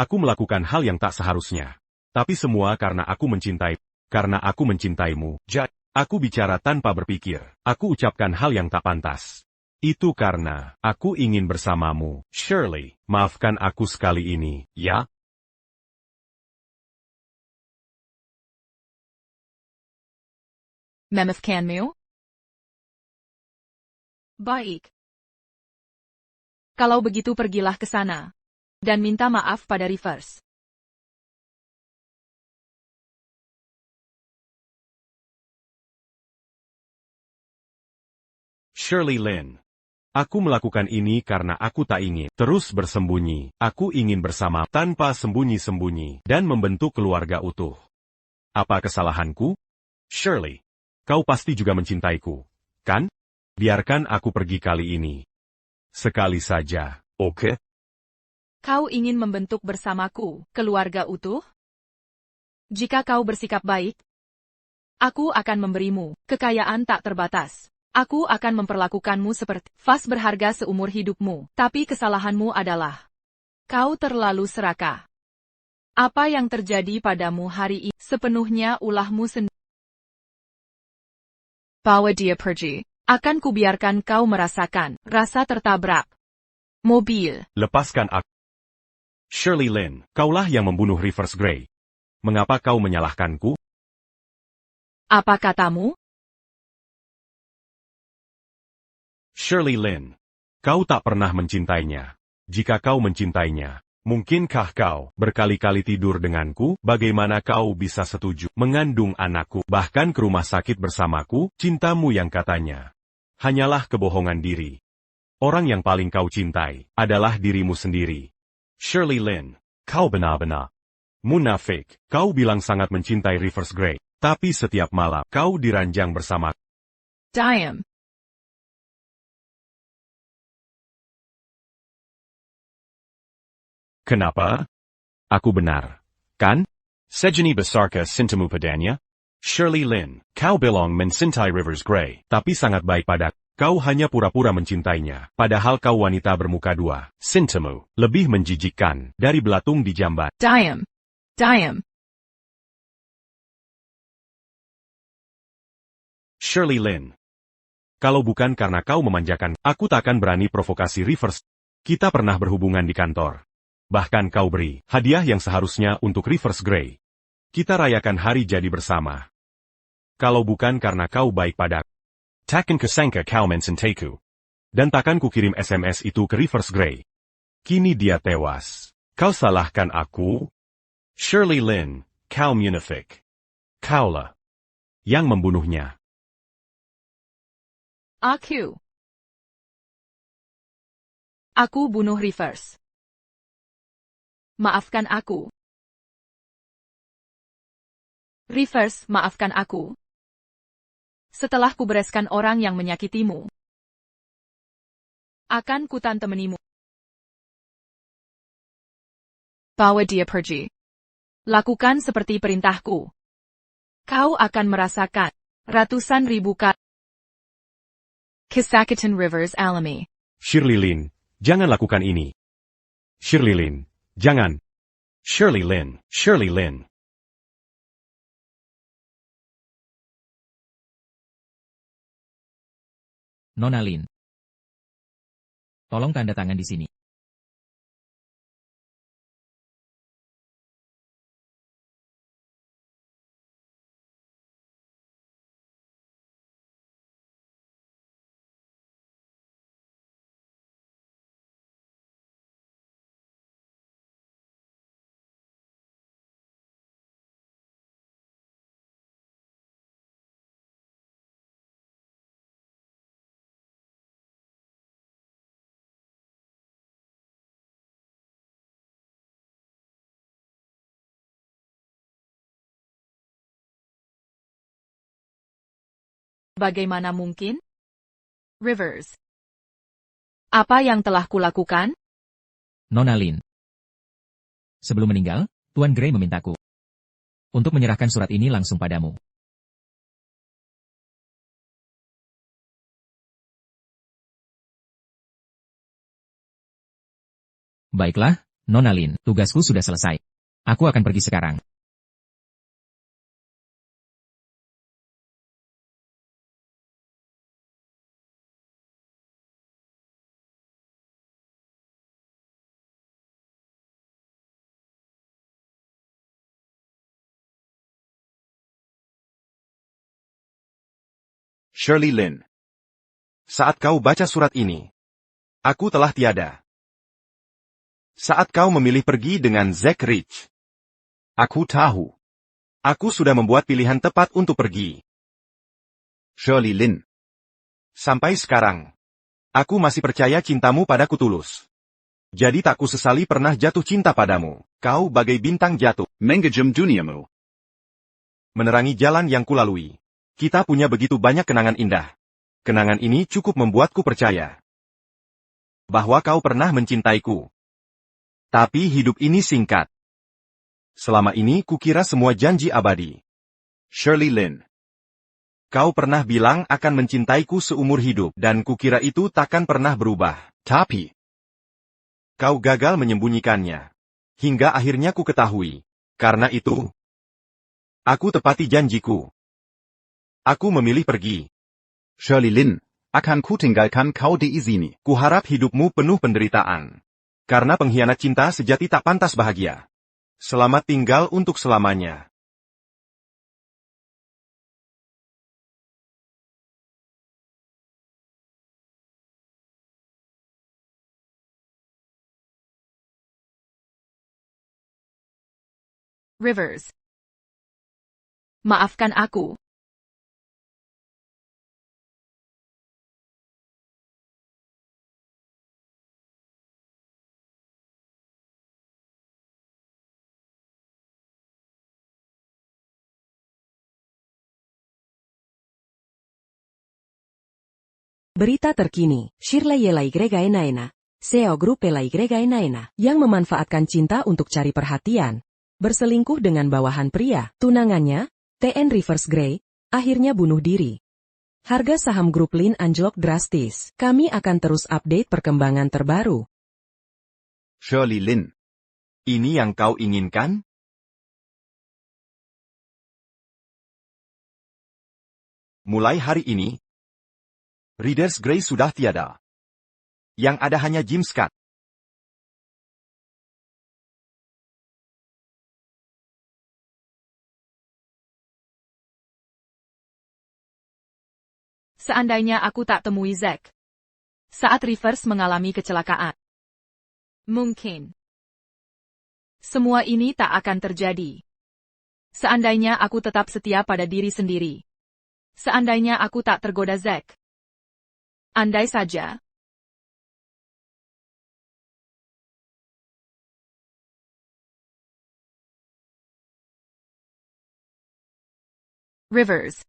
Speaker 4: Aku melakukan hal yang tak seharusnya. Tapi semua karena aku mencintai. Karena aku mencintaimu. Aku bicara tanpa berpikir. Aku ucapkan hal yang tak pantas. Itu karena aku ingin bersamamu. Shirley, maafkan aku sekali ini, ya?
Speaker 3: Memaafkanmu? Baik. Kalau begitu pergilah ke sana. Dan minta maaf pada reverse.
Speaker 4: Shirley Lin. Aku melakukan ini karena aku tak ingin terus bersembunyi. Aku ingin bersama tanpa sembunyi-sembunyi dan membentuk keluarga utuh. Apa kesalahanku? Shirley, kau pasti juga mencintaiku, kan? Biarkan aku pergi kali ini. Sekali saja, oke?
Speaker 3: Kau ingin membentuk bersamaku keluarga utuh? Jika kau bersikap baik, aku akan memberimu kekayaan tak terbatas. Aku akan memperlakukanmu seperti vas berharga seumur hidupmu. Tapi kesalahanmu adalah kau terlalu serakah. Apa yang terjadi padamu hari ini sepenuhnya ulahmu sendiri. Bawa dia pergi. Akan kubiarkan kau merasakan rasa tertabrak mobil.
Speaker 4: Lepaskan aku. Shirley Lin, kaulah yang membunuh Reverse Grey. Mengapa kau menyalahkanku?
Speaker 3: Apa katamu?
Speaker 4: Shirley Lin, kau tak pernah mencintainya. Jika kau mencintainya, mungkinkah kau berkali-kali tidur denganku? Bagaimana kau bisa setuju mengandung anakku, bahkan ke rumah sakit bersamaku? Cintamu yang katanya hanyalah kebohongan diri. Orang yang paling kau cintai adalah dirimu sendiri. Shirley Lin,
Speaker 9: Kau benar-benar
Speaker 4: munafik. Kau bilang sangat mencintai Reverse Grey, tapi setiap malam kau diranjang bersama.
Speaker 3: Diam.
Speaker 4: Kenapa? Aku benar, kan?
Speaker 9: Sejeni besarkah cintamu padanya?
Speaker 4: Shirley Lin,
Speaker 9: Kau bilang mencintai Rivers Grey.
Speaker 4: tapi sangat baik padaku. Kau hanya pura-pura mencintainya, padahal kau wanita bermuka dua.
Speaker 9: Cintamu
Speaker 4: Lebih menjijikkan dari belatung di jamban.
Speaker 3: Diam. Diam.
Speaker 4: Shirley Lin, kalau bukan karena kau memanjakan, aku takkan berani provokasi Reverse. Kita pernah berhubungan di kantor. Bahkan kau beri hadiah yang seharusnya untuk Reverse Grey. Kita rayakan hari jadi bersama. Kalau bukan karena kau baik padaku.
Speaker 9: Takkan kusangka kau mencintaiku.
Speaker 4: Dan takkan kukirim SMS itu ke Reverse Grey. Kini dia tewas. Kau salahkan aku? Shirley Lin,
Speaker 9: Kau munafik.
Speaker 4: kaulah yang membunuhnya.
Speaker 3: Aku bunuh Reverse. Maafkan aku. Reverse, maafkan aku. Setelah kubereskan orang yang menyakitimu, akan kutantemenimu. Bawa dia pergi. Lakukan seperti perintahku. Kau akan merasakan ratusan ribu kali kesakitan Rivers alami.
Speaker 4: Shirley Lin, jangan lakukan ini. Shirley Lin, jangan.
Speaker 9: Shirley Lin, Shirley Lin.
Speaker 1: Nona Lin. Tolong tanda tangan di sini.
Speaker 3: Bagaimana mungkin? Rivers. Apa yang telah kulakukan?
Speaker 1: Nona Lin. Sebelum meninggal, Tuan Gray memintaku untuk menyerahkan surat ini langsung padamu. Baiklah, Nona Lin, tugasku sudah selesai. Aku akan pergi sekarang.
Speaker 2: Shirley Lin. Saat kau baca surat ini, aku telah tiada. Saat kau memilih pergi dengan Zack Rich,
Speaker 7: Aku tahu.
Speaker 2: aku sudah membuat pilihan tepat untuk pergi.
Speaker 7: Shirley Lin.
Speaker 2: Sampai sekarang, aku masih percaya cintamu padaku tulus. Jadi tak kusesali pernah jatuh cinta padamu. Kau bagai bintang jatuh,
Speaker 7: Mengajem duniamu.
Speaker 2: menerangi jalan yang kulalui. Kita punya begitu banyak kenangan indah. Kenangan ini cukup membuatku percaya bahwa kau pernah mencintaiku. Tapi hidup ini singkat. Selama ini kukira semua janji abadi.
Speaker 7: Shirley Lin.
Speaker 2: Kau pernah bilang akan mencintaiku seumur hidup dan kukira itu takkan pernah berubah.
Speaker 7: Tapi.
Speaker 2: Kau gagal menyembunyikannya. Hingga akhirnya ku ketahui. Karena itu, aku tepati janjiku. Aku memilih pergi.
Speaker 7: Shirley Lin. Akan kutinggalkan kau di sini.
Speaker 2: Kuharap hidupmu penuh penderitaan. Karena pengkhianat cinta sejati tak pantas bahagia. Selamat tinggal untuk selamanya.
Speaker 3: Rivers. Maafkan aku.
Speaker 6: Berita terkini, Shirley Yelaigregaenaena, CEO Grup Yelaigregaenaena, yang memanfaatkan cinta untuk cari perhatian, berselingkuh dengan bawahan pria, tunangannya, TN Rivers Gray, akhirnya bunuh diri. Harga saham grup Lin anjlok drastis. Kami akan terus update perkembangan terbaru.
Speaker 7: Shirley Lin.
Speaker 2: Ini yang kau inginkan? Mulai hari ini, Rivers Gray sudah tiada. Yang ada hanya Jim Scott.
Speaker 3: Seandainya aku tak temui Zack saat Rivers mengalami kecelakaan. Mungkin semua ini tak akan terjadi. Seandainya aku tetap setia pada diri sendiri. Seandainya aku tak tergoda Zack. Andai saja. Rivers.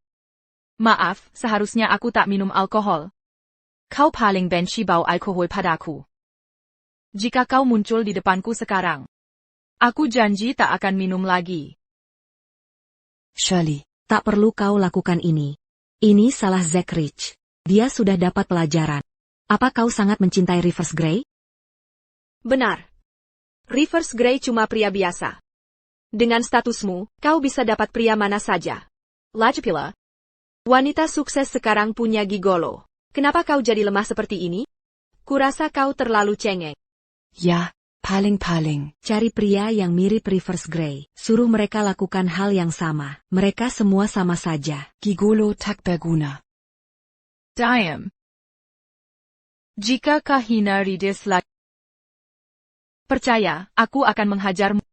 Speaker 3: Maaf, seharusnya aku tak minum alkohol. Kau paling benci bau alkohol padaku. Jika kau muncul di depanku sekarang, aku janji tak akan minum lagi.
Speaker 5: Shirley, tak perlu kau lakukan ini. Ini salah Zack Rich. Dia sudah dapat pelajaran. Apa kau sangat mencintai Rivers Gray?
Speaker 8: Benar. Rivers Gray cuma pria biasa. Dengan statusmu, kau bisa dapat pria mana saja. Lagi pula, wanita sukses sekarang punya gigolo. Kenapa kau jadi lemah seperti ini? Kurasa kau terlalu cengeng.
Speaker 5: Ya, paling-paling. Cari pria yang mirip Rivers Gray. Suruh mereka lakukan hal yang sama. Mereka semua sama saja. Gigolo tak berguna.
Speaker 3: Diam. Jika kau hina Rivers lagi, percaya, aku akan menghajarmu.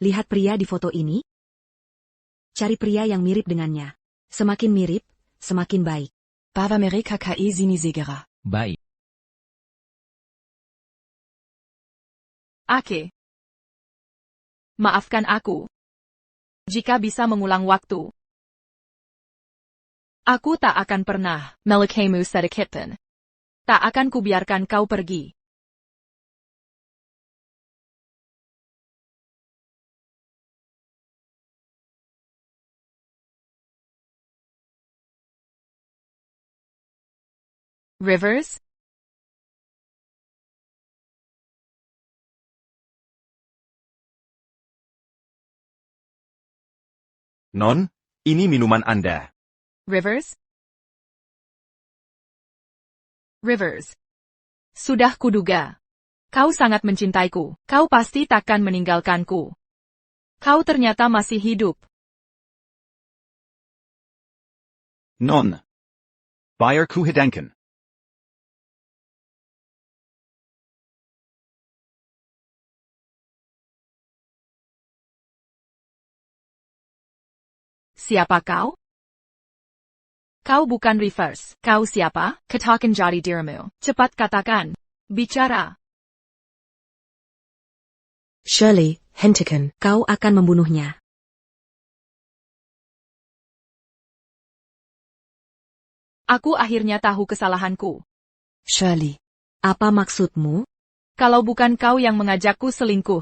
Speaker 5: Lihat pria di foto ini. Cari pria yang mirip dengannya. Semakin mirip, semakin baik.
Speaker 6: Bava mereka KE sini segera.
Speaker 1: Baik.
Speaker 3: Oke. Maafkan aku. Jika bisa mengulang waktu, aku tak akan pernah melukamu sedikitpun. Tak akan kubiarkan kau pergi. Rivers?
Speaker 2: Non, ini minuman Anda.
Speaker 3: Rivers? Rivers. Sudah kuduga. Kau sangat mencintaiku. Kau pasti takkan meninggalkanku. Kau ternyata masih hidup.
Speaker 7: Non. Bayer Kuhidenken.
Speaker 3: Siapa kau? Kau bukan Rivers. Kau siapa? Katakan jadi dirimu. Cepat katakan. Bicara.
Speaker 5: Shirley, hentikan. Kau akan membunuhnya.
Speaker 3: Aku akhirnya tahu kesalahanku.
Speaker 5: Shirley, apa maksudmu?
Speaker 3: Kalau bukan kau yang mengajakku selingkuh.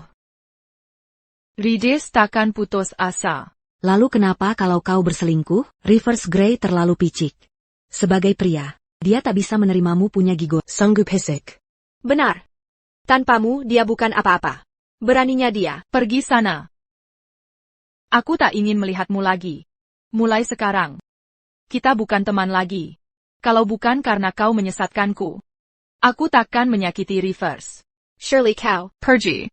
Speaker 3: Ridis takkan putus asa.
Speaker 5: Lalu kenapa kalau kau berselingkuh? Rivers Gray terlalu picik. Sebagai pria, dia tak bisa menerimamu punya gigo. Sanggup hesek.
Speaker 8: Benar. Tanpamu dia bukan apa-apa. Beraninya dia.
Speaker 3: Pergi sana. Aku tak ingin melihatmu lagi. Mulai sekarang. Kita bukan teman lagi. Kalau bukan karena kau menyesatkanku, aku takkan menyakiti Rivers.
Speaker 8: Shirley kau.
Speaker 3: Pergi.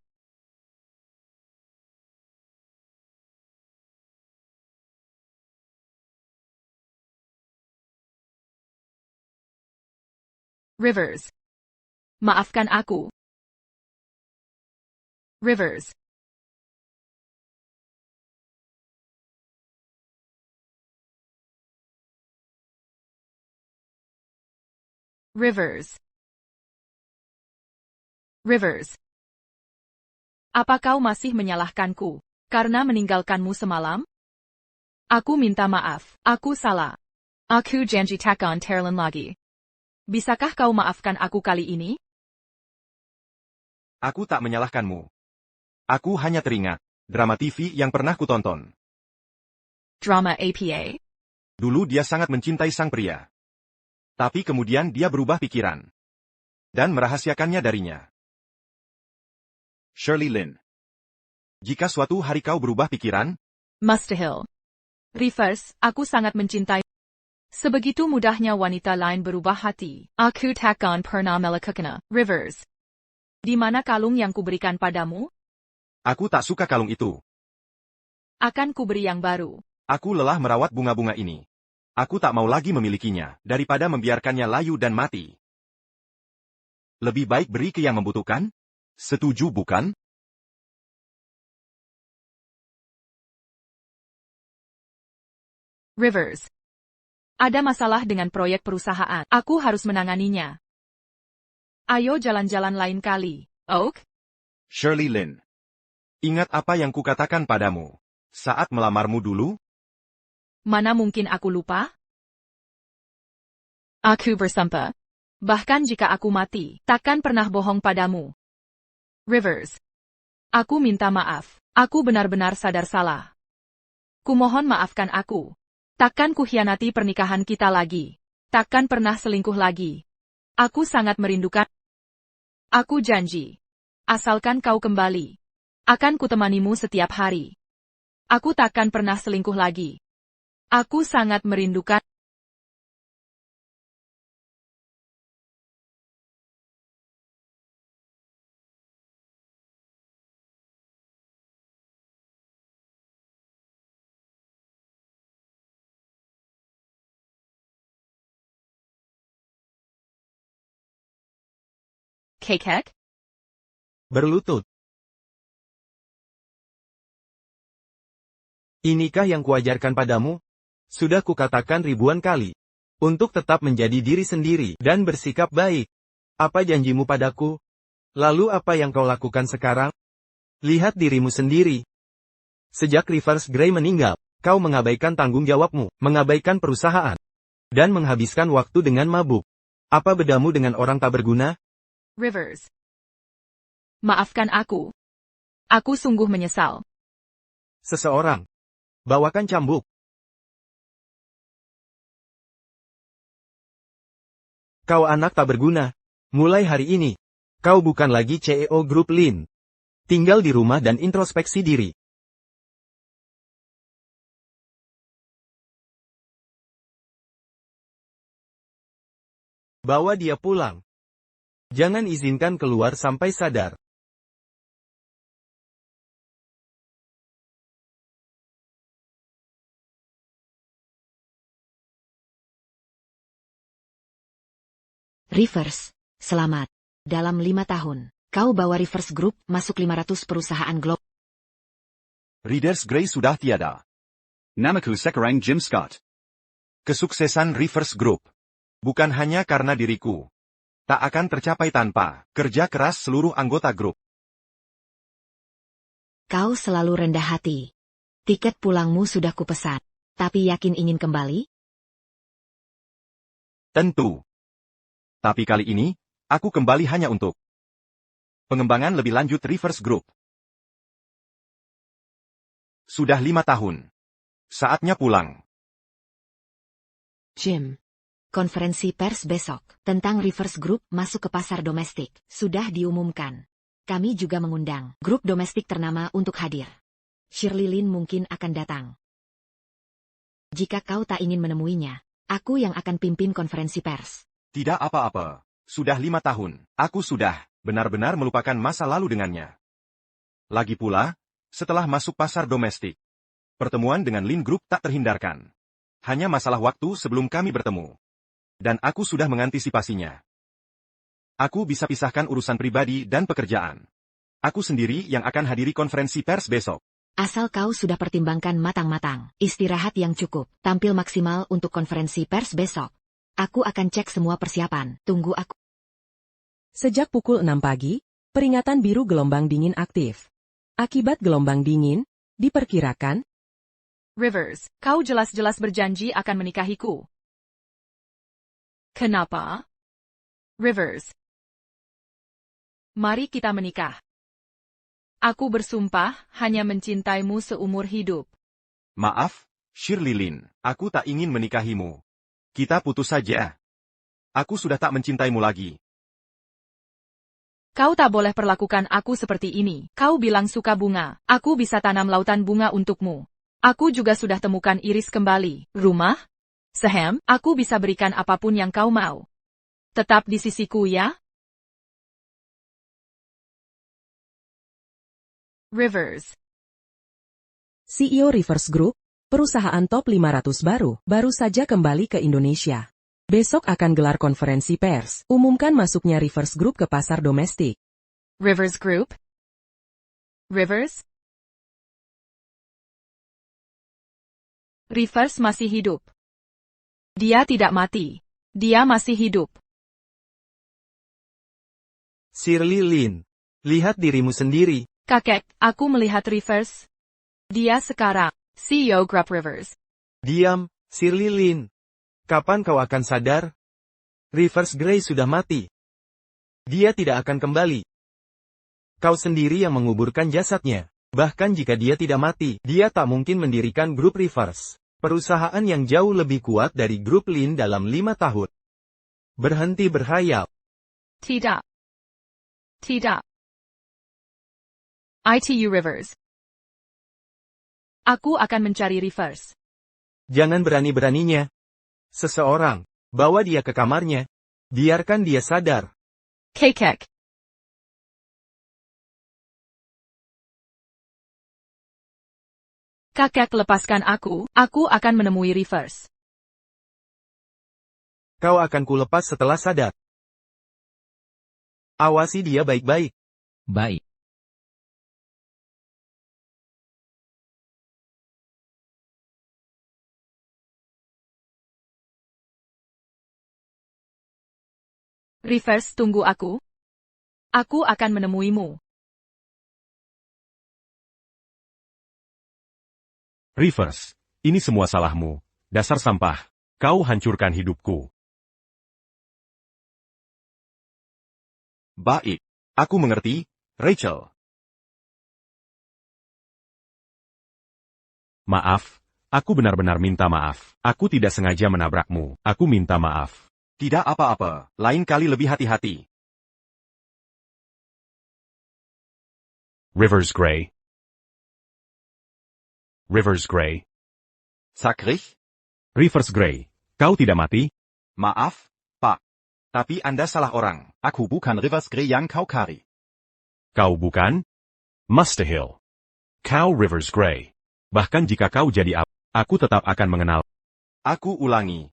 Speaker 3: Rivers. Maafkan aku. Rivers. Rivers. Rivers. Apa kau masih menyalahkanku karena meninggalkanmu semalam? Aku minta maaf. Aku salah. Aku janji takkan terulang lagi. Bisakah kau maafkan aku kali ini?
Speaker 2: Aku tak menyalahkanmu. Aku hanya teringat drama TV yang pernah kutonton.
Speaker 3: Drama APA?
Speaker 2: Dulu dia sangat mencintai sang pria. Tapi kemudian dia berubah pikiran. Dan merahasiakannya darinya.
Speaker 7: Shirley Lin.
Speaker 2: Jika suatu hari kau berubah pikiran,
Speaker 3: Mustahil. Rivers, aku sangat mencintai. Sebegitu mudahnya wanita lain berubah hati. Aku takkan pernah melakukannya. Rivers. Di mana kalung yang kuberikan padamu?
Speaker 2: aku tak suka kalung itu.
Speaker 3: Akan kuberi yang baru.
Speaker 2: Aku lelah merawat bunga-bunga ini. Aku tak mau lagi memilikinya, daripada membiarkannya layu dan mati. Lebih baik beri ke yang membutuhkan? Setuju bukan?
Speaker 3: Rivers. Ada masalah dengan proyek perusahaan. Aku harus menanganinya. Ayo jalan-jalan lain kali, Oak.
Speaker 2: Shirley Lin. Ingat apa yang kukatakan padamu saat melamarmu dulu?
Speaker 3: Mana mungkin aku lupa? Aku bersumpah. Bahkan jika aku mati, takkan pernah bohong padamu. Rivers. Aku minta maaf. Aku benar-benar sadar salah. Kumohon maafkan aku. Takkan kuhianati pernikahan kita lagi. Takkan pernah selingkuh lagi. Aku sangat merindukan. Aku janji. Asalkan kau kembali. Akan kutemanimu setiap hari. Aku takkan pernah selingkuh lagi. Aku sangat merindukan. Kekek?
Speaker 10: Berlutut. Inikah yang kuajarkan padamu? Sudah kukatakan ribuan kali. Untuk tetap menjadi diri sendiri dan bersikap baik. Apa janjimu padaku? Lalu apa yang kau lakukan sekarang? Lihat dirimu sendiri. Sejak Reverse Grey meninggal, kau mengabaikan tanggung jawabmu, mengabaikan perusahaan, dan menghabiskan waktu dengan mabuk. Apa bedamu dengan orang tak berguna?
Speaker 3: Rivers. Maafkan aku. Aku sungguh menyesal.
Speaker 10: Seseorang. Bawakan cambuk. Kau anak tak berguna. Mulai hari ini, kau bukan lagi CEO Grup Lin. Tinggal di rumah dan introspeksi diri. Bawa dia pulang. Jangan izinkan keluar sampai sadar.
Speaker 5: Rivers, selamat. Dalam 5 tahun, kau bawa Rivers Group masuk 500 perusahaan global.
Speaker 2: Readers Grey sudah tiada. Namaku sekarang Jim Scott. Kesuksesan Reverse Group bukan hanya karena diriku. Tak akan tercapai tanpa kerja keras seluruh anggota grup.
Speaker 5: Kau selalu rendah hati. Tiket pulangmu sudah kupesan. Tapi yakin ingin kembali?
Speaker 2: Tentu. Tapi kali ini, aku kembali hanya untuk pengembangan lebih lanjut Reverse Group. Sudah 5 tahun. Saatnya pulang.
Speaker 5: Jim. Konferensi pers besok tentang Reverse Group masuk ke pasar domestik sudah diumumkan. Kami juga mengundang grup domestik ternama untuk hadir. Shirley Lin mungkin akan datang. Jika kau tak ingin menemuinya, aku yang akan pimpin konferensi pers.
Speaker 2: Tidak apa-apa. Sudah 5 tahun. Aku sudah benar-benar melupakan masa lalu dengannya. Lagi pula, setelah masuk pasar domestik, pertemuan dengan Lin Group tak terhindarkan. Hanya masalah waktu sebelum kami bertemu. Dan aku sudah mengantisipasinya. Aku bisa pisahkan urusan pribadi dan pekerjaan. Aku sendiri yang akan hadiri konferensi pers besok.
Speaker 5: Asal kau sudah pertimbangkan matang-matang, istirahat yang cukup, tampil maksimal untuk konferensi pers besok. Aku akan cek semua persiapan, tunggu aku.
Speaker 6: Sejak pukul 6 pagi, peringatan biru gelombang dingin aktif. Akibat gelombang dingin, diperkirakan,
Speaker 3: Rivers, kau jelas-jelas berjanji akan menikahiku. Kenapa? Rivers. Mari kita menikah. Aku bersumpah hanya mencintaimu seumur hidup.
Speaker 2: Maaf, Shirley Lin, aku tak ingin menikahimu. Kita putus saja. Aku sudah tak mencintaimu lagi.
Speaker 3: Kau tak boleh perlakukan aku seperti ini. Kau bilang suka bunga. Aku bisa tanam lautan bunga untukmu. Aku juga sudah temukan iris kembali. Rumah? Sehem, aku bisa berikan apapun yang kau mau. Tetap di sisiku ya? Rivers.
Speaker 6: CEO Reverse Group, perusahaan top 500 baru saja kembali ke Indonesia. Besok akan gelar konferensi pers, umumkan masuknya Reverse Group ke pasar domestik.
Speaker 3: Rivers Group? Rivers? Rivers masih hidup. Dia tidak mati. Dia masih hidup.
Speaker 10: Shirley Lin, lihat dirimu sendiri.
Speaker 3: Kakek, aku melihat Rivers. Dia sekarang CEO Grup Rivers.
Speaker 10: Diam, Shirley Lin. Kapan kau akan sadar? Reverse Grey sudah mati. Dia tidak akan kembali. Kau sendiri yang menguburkan jasadnya. Bahkan jika dia tidak mati, dia tak mungkin mendirikan grup Reverse. Perusahaan yang jauh lebih kuat dari grup Lin dalam 5 tahun. Berhenti berhayal.
Speaker 3: Tidak. Tidak. ITU Rivers. Aku akan mencari Rivers.
Speaker 10: Jangan berani-beraninya. Seseorang, bawa dia ke kamarnya. Biarkan dia sadar.
Speaker 3: Kakek. Kakek, lepaskan aku akan menemui Rivers.
Speaker 10: Kau akan kulepas setelah sadar. Awasi dia baik-baik.
Speaker 1: Baik.
Speaker 3: Rivers, tunggu aku. Aku akan menemuimu.
Speaker 4: Rivers, ini semua salahmu. Dasar sampah. Kau hancurkan hidupku.
Speaker 2: Baik. Aku mengerti, Rachel.
Speaker 4: Maaf, aku benar-benar minta maaf. Aku tidak sengaja menabrakmu. Aku minta maaf.
Speaker 2: Tidak apa-apa, lain kali lebih hati-hati.
Speaker 9: Rivers Gray. Rivers Gray.
Speaker 2: Sakrich?
Speaker 4: Rivers Gray, kau tidak mati?
Speaker 2: Maaf, Pak. Tapi Anda salah orang.
Speaker 7: Aku bukan Rivers Gray yang kau cari.
Speaker 4: Kau bukan?
Speaker 9: Mustahill.
Speaker 4: Kau Rivers Gray. Bahkan jika kau jadi apa, aku tetap akan mengenal.
Speaker 2: Aku ulangi.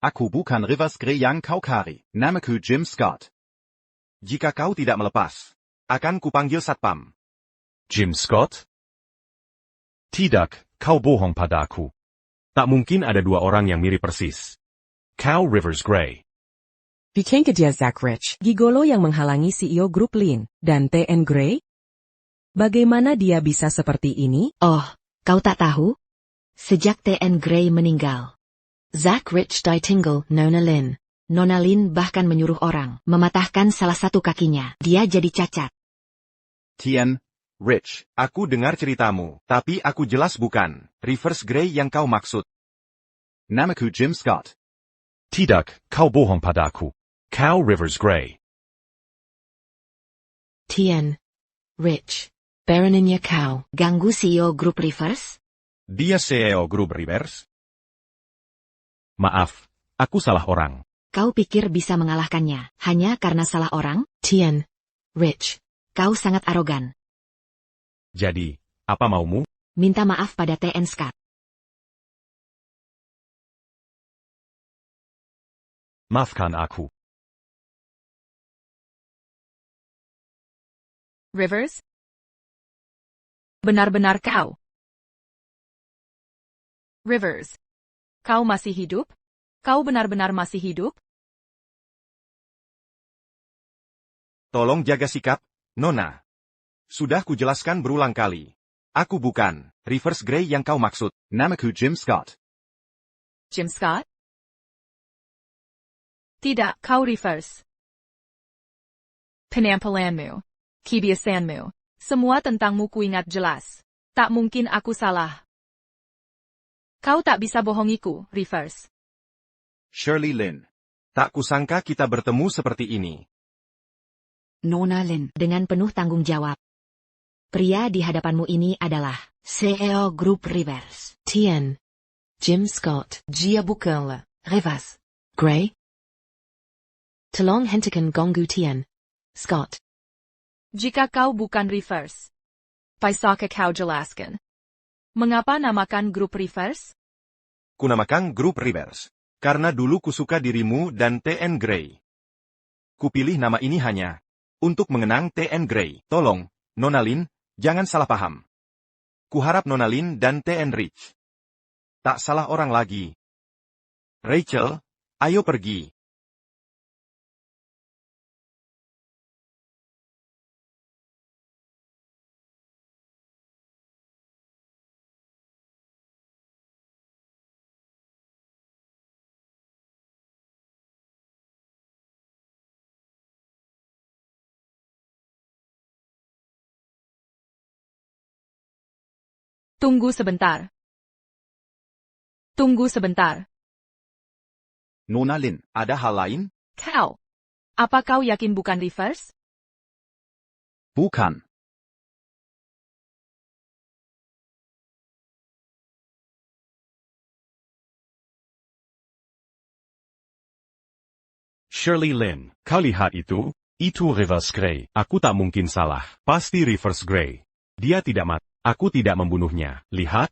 Speaker 7: Aku bukan Rivers Gray yang kau cari. Namaku Jim Scott.
Speaker 2: Jika kau tidak melepas, akan kupanggil satpam.
Speaker 9: Jim Scott? Tidak, kau bohong padaku.
Speaker 4: Tak mungkin ada dua orang yang mirip persis.
Speaker 9: Kau Rivers Gray.
Speaker 6: Bikin dia Zach Rich, gigolo yang menghalangi CEO grup Lin, dan TN Gray? Bagaimana dia bisa seperti ini?
Speaker 5: Oh, kau tak tahu? Sejak TN Gray meninggal, Zach Rich ditinggal Nona Lin. Nona Lin bahkan menyuruh orang mematahkan salah satu kakinya. Dia jadi cacat.
Speaker 7: Tien, Rich.
Speaker 2: Aku dengar ceritamu, tapi aku jelas bukan Rivers Gray yang kau maksud.
Speaker 7: Namaku Jim Scott.
Speaker 9: Tidak, kau bohong padaku. Kau Rivers Gray.
Speaker 5: Tien, Rich. Baroninnya kau ganggu CEO grup Rivers?
Speaker 2: Dia CEO grup Rivers?
Speaker 4: Maaf, aku salah orang.
Speaker 5: Kau pikir bisa mengalahkannya hanya karena salah orang? Tien, Rich. Kau sangat arogan.
Speaker 4: Jadi, apa maumu?
Speaker 5: Minta maaf pada TN Scott.
Speaker 9: Maafkan aku.
Speaker 3: Rivers? Benar-benar kau. Rivers. Kau masih hidup? Kau benar-benar masih hidup?
Speaker 2: Tolong jaga sikap, Nona. Sudah kujelaskan berulang kali. Aku bukan Rivers Gray yang kau maksud.
Speaker 7: Namaku Jim Scott.
Speaker 3: Jim Scott? Tidak, kau Rivers. Penampilanmu. Kebiasaanmu. Semua tentangmu kuingat jelas. Tak mungkin aku salah. Kau tak bisa bohongiku, Rivers.
Speaker 2: Shirley Lin. Tak kusangka kita bertemu seperti ini.
Speaker 5: Nona Lin. Dengan penuh tanggung jawab. Pria di hadapanmu ini adalah CEO Grup Rivers. Tien. Jim Scott. Dia bukanlah Rivers Gray. Tolong hentikan gonggu Tien. Scott.
Speaker 3: Jika kau bukan Rivers, bisakah kau jelaskan? Mengapa namakan grup Rivers?
Speaker 2: Kunamakan grup Rivers. Karena dulu kusuka dirimu dan TN Gray. Kupilih nama ini hanya untuk mengenang TN Gray. Tolong, Nona Lin, jangan salah paham. Kuharap Nona Lin dan TN Rich tak salah orang lagi. Rachel, ayo pergi.
Speaker 3: Tunggu sebentar. Tunggu sebentar.
Speaker 7: Nona Lin.
Speaker 2: Ada hal lain?
Speaker 3: Kau. Apa kau yakin bukan Rivers?
Speaker 7: Bukan.
Speaker 4: Shirley Lin, kau lihat itu?
Speaker 9: Itu Rivers Gray.
Speaker 4: Aku tak mungkin salah. Pasti Rivers Gray. Dia tidak mati. Aku tidak membunuhnya. Lihat.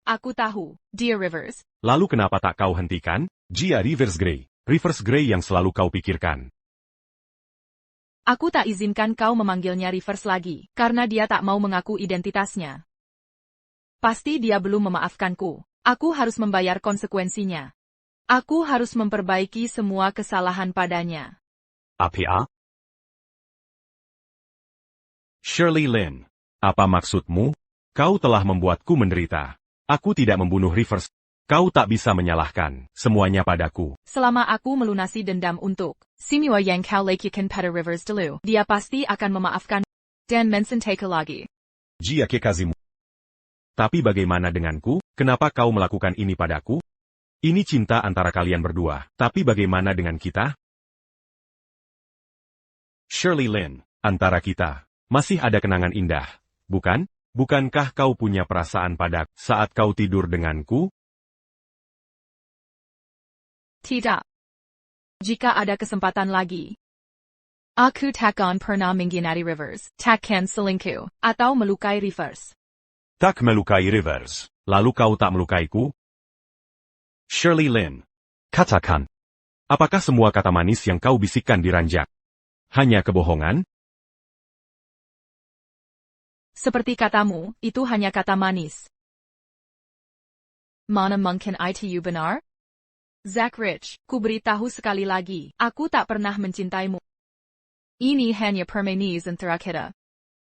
Speaker 3: Aku tahu, dear Rivers.
Speaker 4: Lalu kenapa tak kau hentikan?
Speaker 9: Dia Rivers Gray.
Speaker 4: Rivers Gray yang selalu kau pikirkan.
Speaker 3: Aku tak izinkan kau memanggilnya Rivers lagi, karena dia tak mau mengaku identitasnya. Pasti dia belum memaafkanku. Aku harus membayar konsekuensinya. Aku harus memperbaiki semua kesalahan padanya.
Speaker 9: APA?
Speaker 4: Shirley Lin. Apa maksudmu? Kau telah membuatku menderita. Aku tidak membunuh Rivers. Kau tak bisa menyalahkan semuanya padaku.
Speaker 3: Selama aku melunasi dendam untuk semua yang kau lakukan pada Rivers dulu, dia pasti akan memaafkan dan mencintai lagi.
Speaker 4: Jia kekazimu. Tapi bagaimana denganku? Kenapa kau melakukan ini padaku? Ini cinta antara kalian berdua. Tapi bagaimana dengan kita? Shirley Lin, antara kita masih ada kenangan indah, bukan? Bukankah kau punya perasaan padaku saat kau tidur denganku?
Speaker 3: Tidak. Jika ada kesempatan lagi, aku takkan pernah mengkhianati Rivers, takkan selingkuh, atau melukai Rivers.
Speaker 4: Tak melukai Rivers, lalu kau tak melukaiku? Shirley Lin, katakan. Apakah semua kata manis yang kau bisikkan di ranjak hanya kebohongan?
Speaker 3: Seperti katamu, itu hanya kata manis. Mana mungkin itu benar? Zach Rich, ku beritahu sekali lagi, aku tak pernah mencintaimu. Ini hanya permainan antara kita.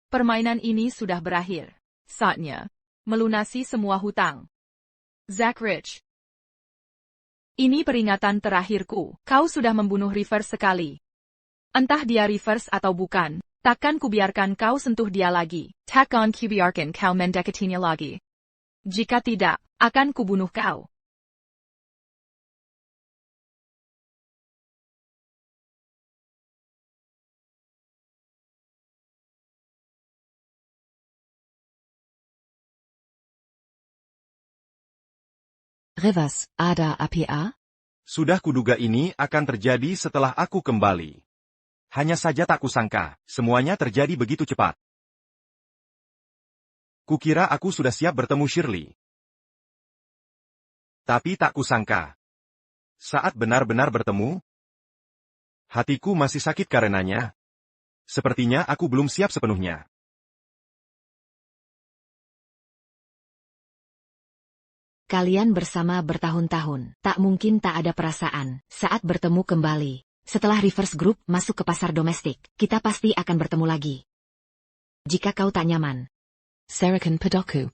Speaker 3: Permainan ini sudah berakhir. Saatnya melunasi semua hutang. Zach Rich. Ini peringatan terakhirku. Kau sudah membunuh Rivers sekali. Entah dia Rivers atau bukan, takkan kubiarkan kau sentuh dia lagi. Takkan kubiarkan kau mendekatinya lagi. Jika tidak, akan kubunuh kau.
Speaker 5: Rivers, ada apa?
Speaker 2: Sudah kuduga ini akan terjadi setelah aku kembali. Hanya saja tak kusangka, semuanya terjadi begitu cepat. Kukira aku sudah siap bertemu Shirley. Tapi tak kusangka. Saat benar-benar bertemu, hatiku masih sakit karenanya. Sepertinya aku belum siap sepenuhnya.
Speaker 5: Kalian bersama bertahun-tahun, tak mungkin tak ada perasaan. Saat bertemu kembali, setelah Rivers Group masuk ke pasar domestik, kita pasti akan bertemu lagi. Jika kau tak nyaman. Serahkan padaku.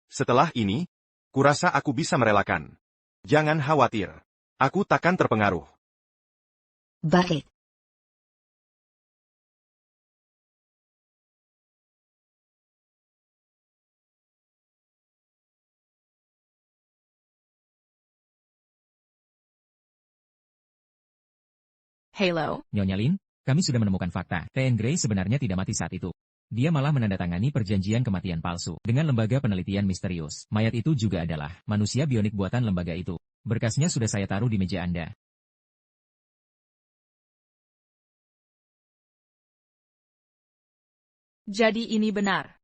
Speaker 2: Setelah ini, kurasa aku bisa merelakan. Jangan khawatir. Aku takkan terpengaruh.
Speaker 5: Baik.
Speaker 3: Halo.
Speaker 1: Nyonya Lin, kami sudah menemukan fakta. TN Grey sebenarnya tidak mati saat itu. Dia malah menandatangani perjanjian kematian palsu dengan lembaga penelitian misterius. Mayat itu juga adalah manusia bionik buatan lembaga itu. Berkasnya sudah saya taruh di meja Anda.
Speaker 3: Jadi ini benar.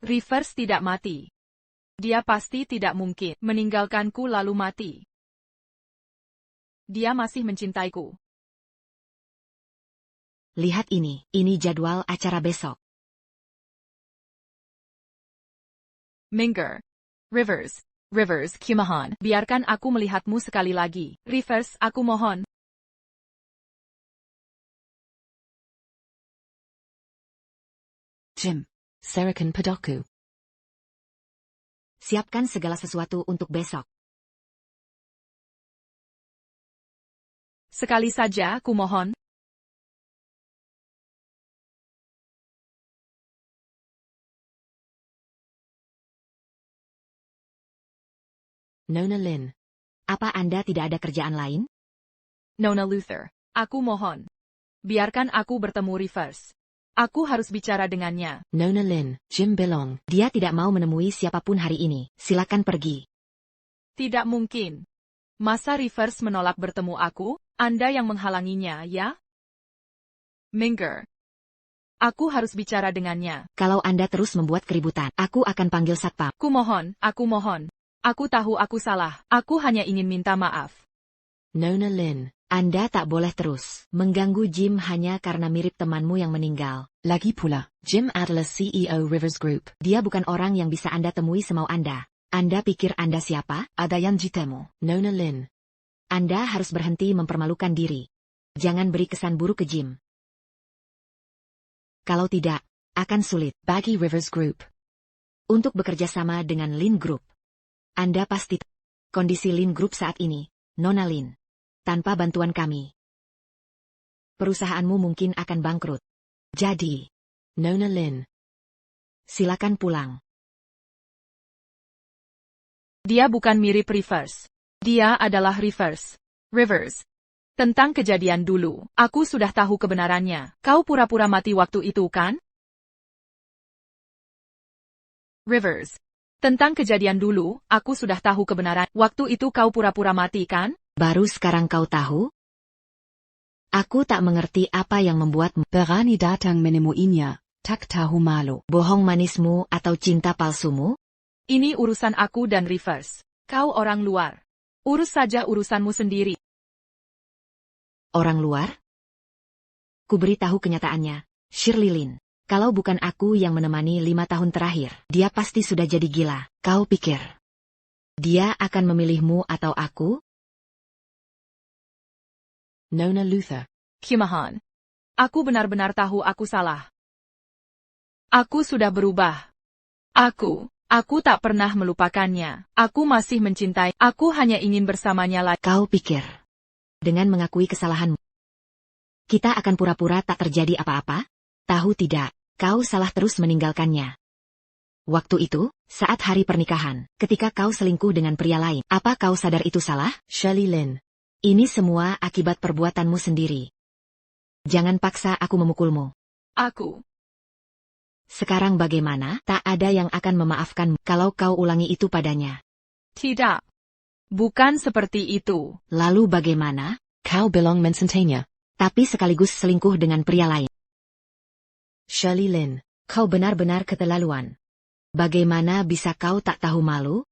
Speaker 3: Rivers tidak mati. Dia pasti tidak mungkin meninggalkanku lalu mati. Dia masih mencintaiku.
Speaker 5: Lihat ini jadwal acara besok.
Speaker 3: Minger. Rivers, kumohon. Biarkan aku melihatmu sekali lagi. Rivers, aku mohon.
Speaker 5: Jim. Serahkan padaku. Siapkan segala sesuatu untuk besok.
Speaker 3: Sekali saja, kumohon.
Speaker 5: Nona Lin. Apa Anda tidak ada kerjaan lain?
Speaker 3: Nona Luther, aku mohon. Biarkan aku bertemu Rivers. Aku harus bicara dengannya.
Speaker 5: Nona Lin, Jim bilang, dia tidak mau menemui siapapun hari ini. Silakan pergi.
Speaker 3: Tidak mungkin. Masa Rivers menolak bertemu aku? Anda yang menghalanginya, ya? Minger. Aku harus bicara dengannya.
Speaker 5: Kalau Anda terus membuat keributan, aku akan panggil satpam.
Speaker 3: Aku mohon. Aku tahu aku salah. Aku hanya ingin minta maaf.
Speaker 5: Nona Lin, Anda tak boleh terus mengganggu Jim hanya karena mirip temanmu yang meninggal. Lagi pula, Jim adalah CEO Rivers Group. Dia bukan orang yang bisa Anda temui semau Anda. Anda pikir Anda siapa? Ada yang jitemu. Nona Lin, Anda harus berhenti mempermalukan diri. Jangan beri kesan buruk ke Jim. Kalau tidak, akan sulit bagi Rivers Group. untuk bekerja sama dengan Lin Group. Anda pasti tahu kondisi Lin Group saat ini, Nona Lin. Tanpa bantuan kami, perusahaanmu mungkin akan bangkrut. Jadi, Nona Lin, silakan pulang.
Speaker 3: Dia bukan mirip Rivers. Dia adalah Rivers. Rivers. Tentang kejadian dulu, aku sudah tahu kebenarannya. Kau pura-pura mati waktu itu kan? Rivers. Tentang kejadian dulu, aku sudah tahu kebenaran. Waktu itu kau pura-pura mati kan?
Speaker 5: Baru sekarang kau tahu? Aku tak mengerti apa yang membuatmu
Speaker 6: Berani datang menemuinya, tak tahu malu.
Speaker 5: bohong manismu atau cinta palsumu?
Speaker 3: Ini urusan aku dan Rivers. Kau orang luar. Urus saja urusanmu sendiri.
Speaker 5: Orang luar? Ku beritahu kenyataannya, Shirley Lin. Kalau bukan aku yang menemani 5 tahun terakhir, dia pasti sudah jadi gila. Kau pikir dia akan memilihmu atau aku?
Speaker 6: Nona Luther.
Speaker 3: Kimahan. Aku benar-benar tahu aku salah. Aku sudah berubah. Aku tak pernah melupakannya. Aku masih mencintai. Aku hanya ingin bersamanya lagi.
Speaker 5: Kau pikir dengan mengakui kesalahanmu, kita akan pura-pura tak terjadi apa-apa? Tahu tidak, kau salah terus meninggalkannya. Waktu itu, saat hari pernikahan, ketika kau selingkuh dengan pria lain, apa kau sadar itu salah?
Speaker 6: Shirley Lin.
Speaker 5: Ini semua akibat perbuatanmu sendiri. Jangan paksa aku memukulmu. Sekarang bagaimana? Tak ada yang akan memaafkanmu kalau kau ulangi itu padanya.
Speaker 3: Tidak. Bukan seperti itu.
Speaker 5: Lalu bagaimana?
Speaker 6: Kau bilang mencintainya.
Speaker 5: Tapi sekaligus selingkuh dengan pria lain.
Speaker 6: Shirley Lin.
Speaker 5: Kau benar-benar keterlaluan. Bagaimana bisa kau tak tahu malu?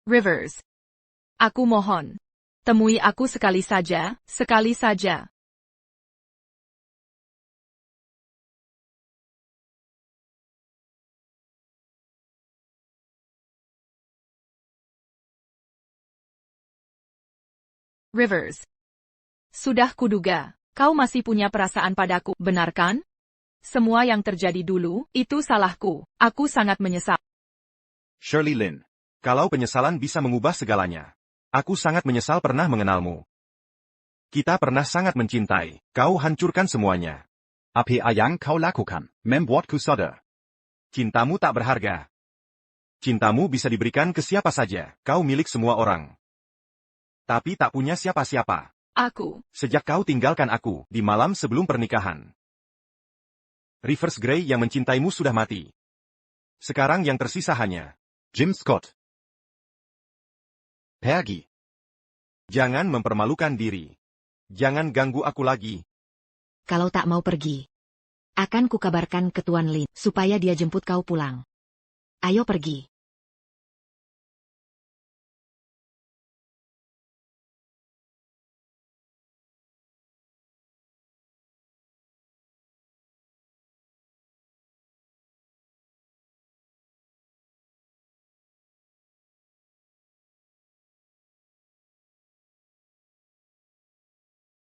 Speaker 3: Rivers. Aku mohon. Temui aku sekali saja, sekali saja. Rivers. Sudah kuduga, kau masih punya perasaan padaku, benar kan? Semua yang terjadi dulu, itu salahku. Aku sangat menyesal.
Speaker 2: Shirley Lin. Kalau penyesalan bisa mengubah segalanya. Aku sangat menyesal pernah mengenalmu. Kita pernah sangat mencintai. Kau hancurkan semuanya.
Speaker 7: Apa yang kau lakukan membuatku sadar.
Speaker 2: Cintamu tak berharga. Cintamu bisa diberikan ke siapa saja. Kau milik semua orang. Tapi tak punya siapa-siapa. Sejak kau tinggalkan aku di malam sebelum pernikahan. Rivers Gray yang mencintaimu sudah mati. Sekarang yang tersisa hanya
Speaker 7: Jim Scott. Pergi.
Speaker 2: Jangan mempermalukan diri. Jangan ganggu aku lagi.
Speaker 5: Kalau tak mau pergi, akan kukabarkan ke Tuan Lin supaya dia jemput kau pulang. Ayo pergi.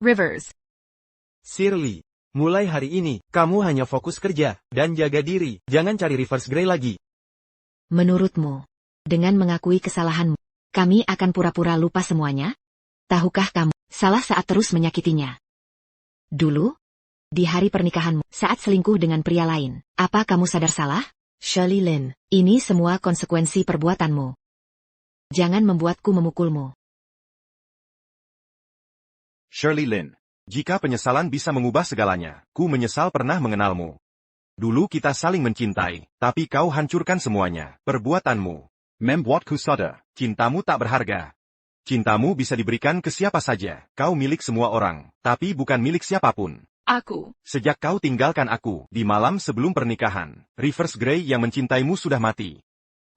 Speaker 3: Rivers.
Speaker 10: Shirley, mulai hari ini, kamu hanya fokus kerja, dan jaga diri, jangan cari Rivers Gray lagi.
Speaker 5: Menurutmu, dengan mengakui kesalahanmu, kami akan pura-pura lupa semuanya? Tahukah kamu, salah saat terus menyakitinya? Dulu, di hari pernikahanmu, saat selingkuh dengan pria lain, apa kamu sadar salah?
Speaker 6: Shirley Lin.
Speaker 5: Ini semua konsekuensi perbuatanmu. Jangan membuatku memukulmu.
Speaker 2: Shirley Lin. Jika penyesalan bisa mengubah segalanya, ku menyesal pernah mengenalmu. Dulu kita saling mencintai, tapi kau hancurkan semuanya. Perbuatanmu
Speaker 7: membuatku sadar.
Speaker 2: Cintamu tak berharga. Cintamu bisa diberikan ke siapa saja. Kau milik semua orang, tapi bukan milik siapapun. Sejak kau tinggalkan aku di malam sebelum pernikahan, Rivers Gray yang mencintaimu sudah mati.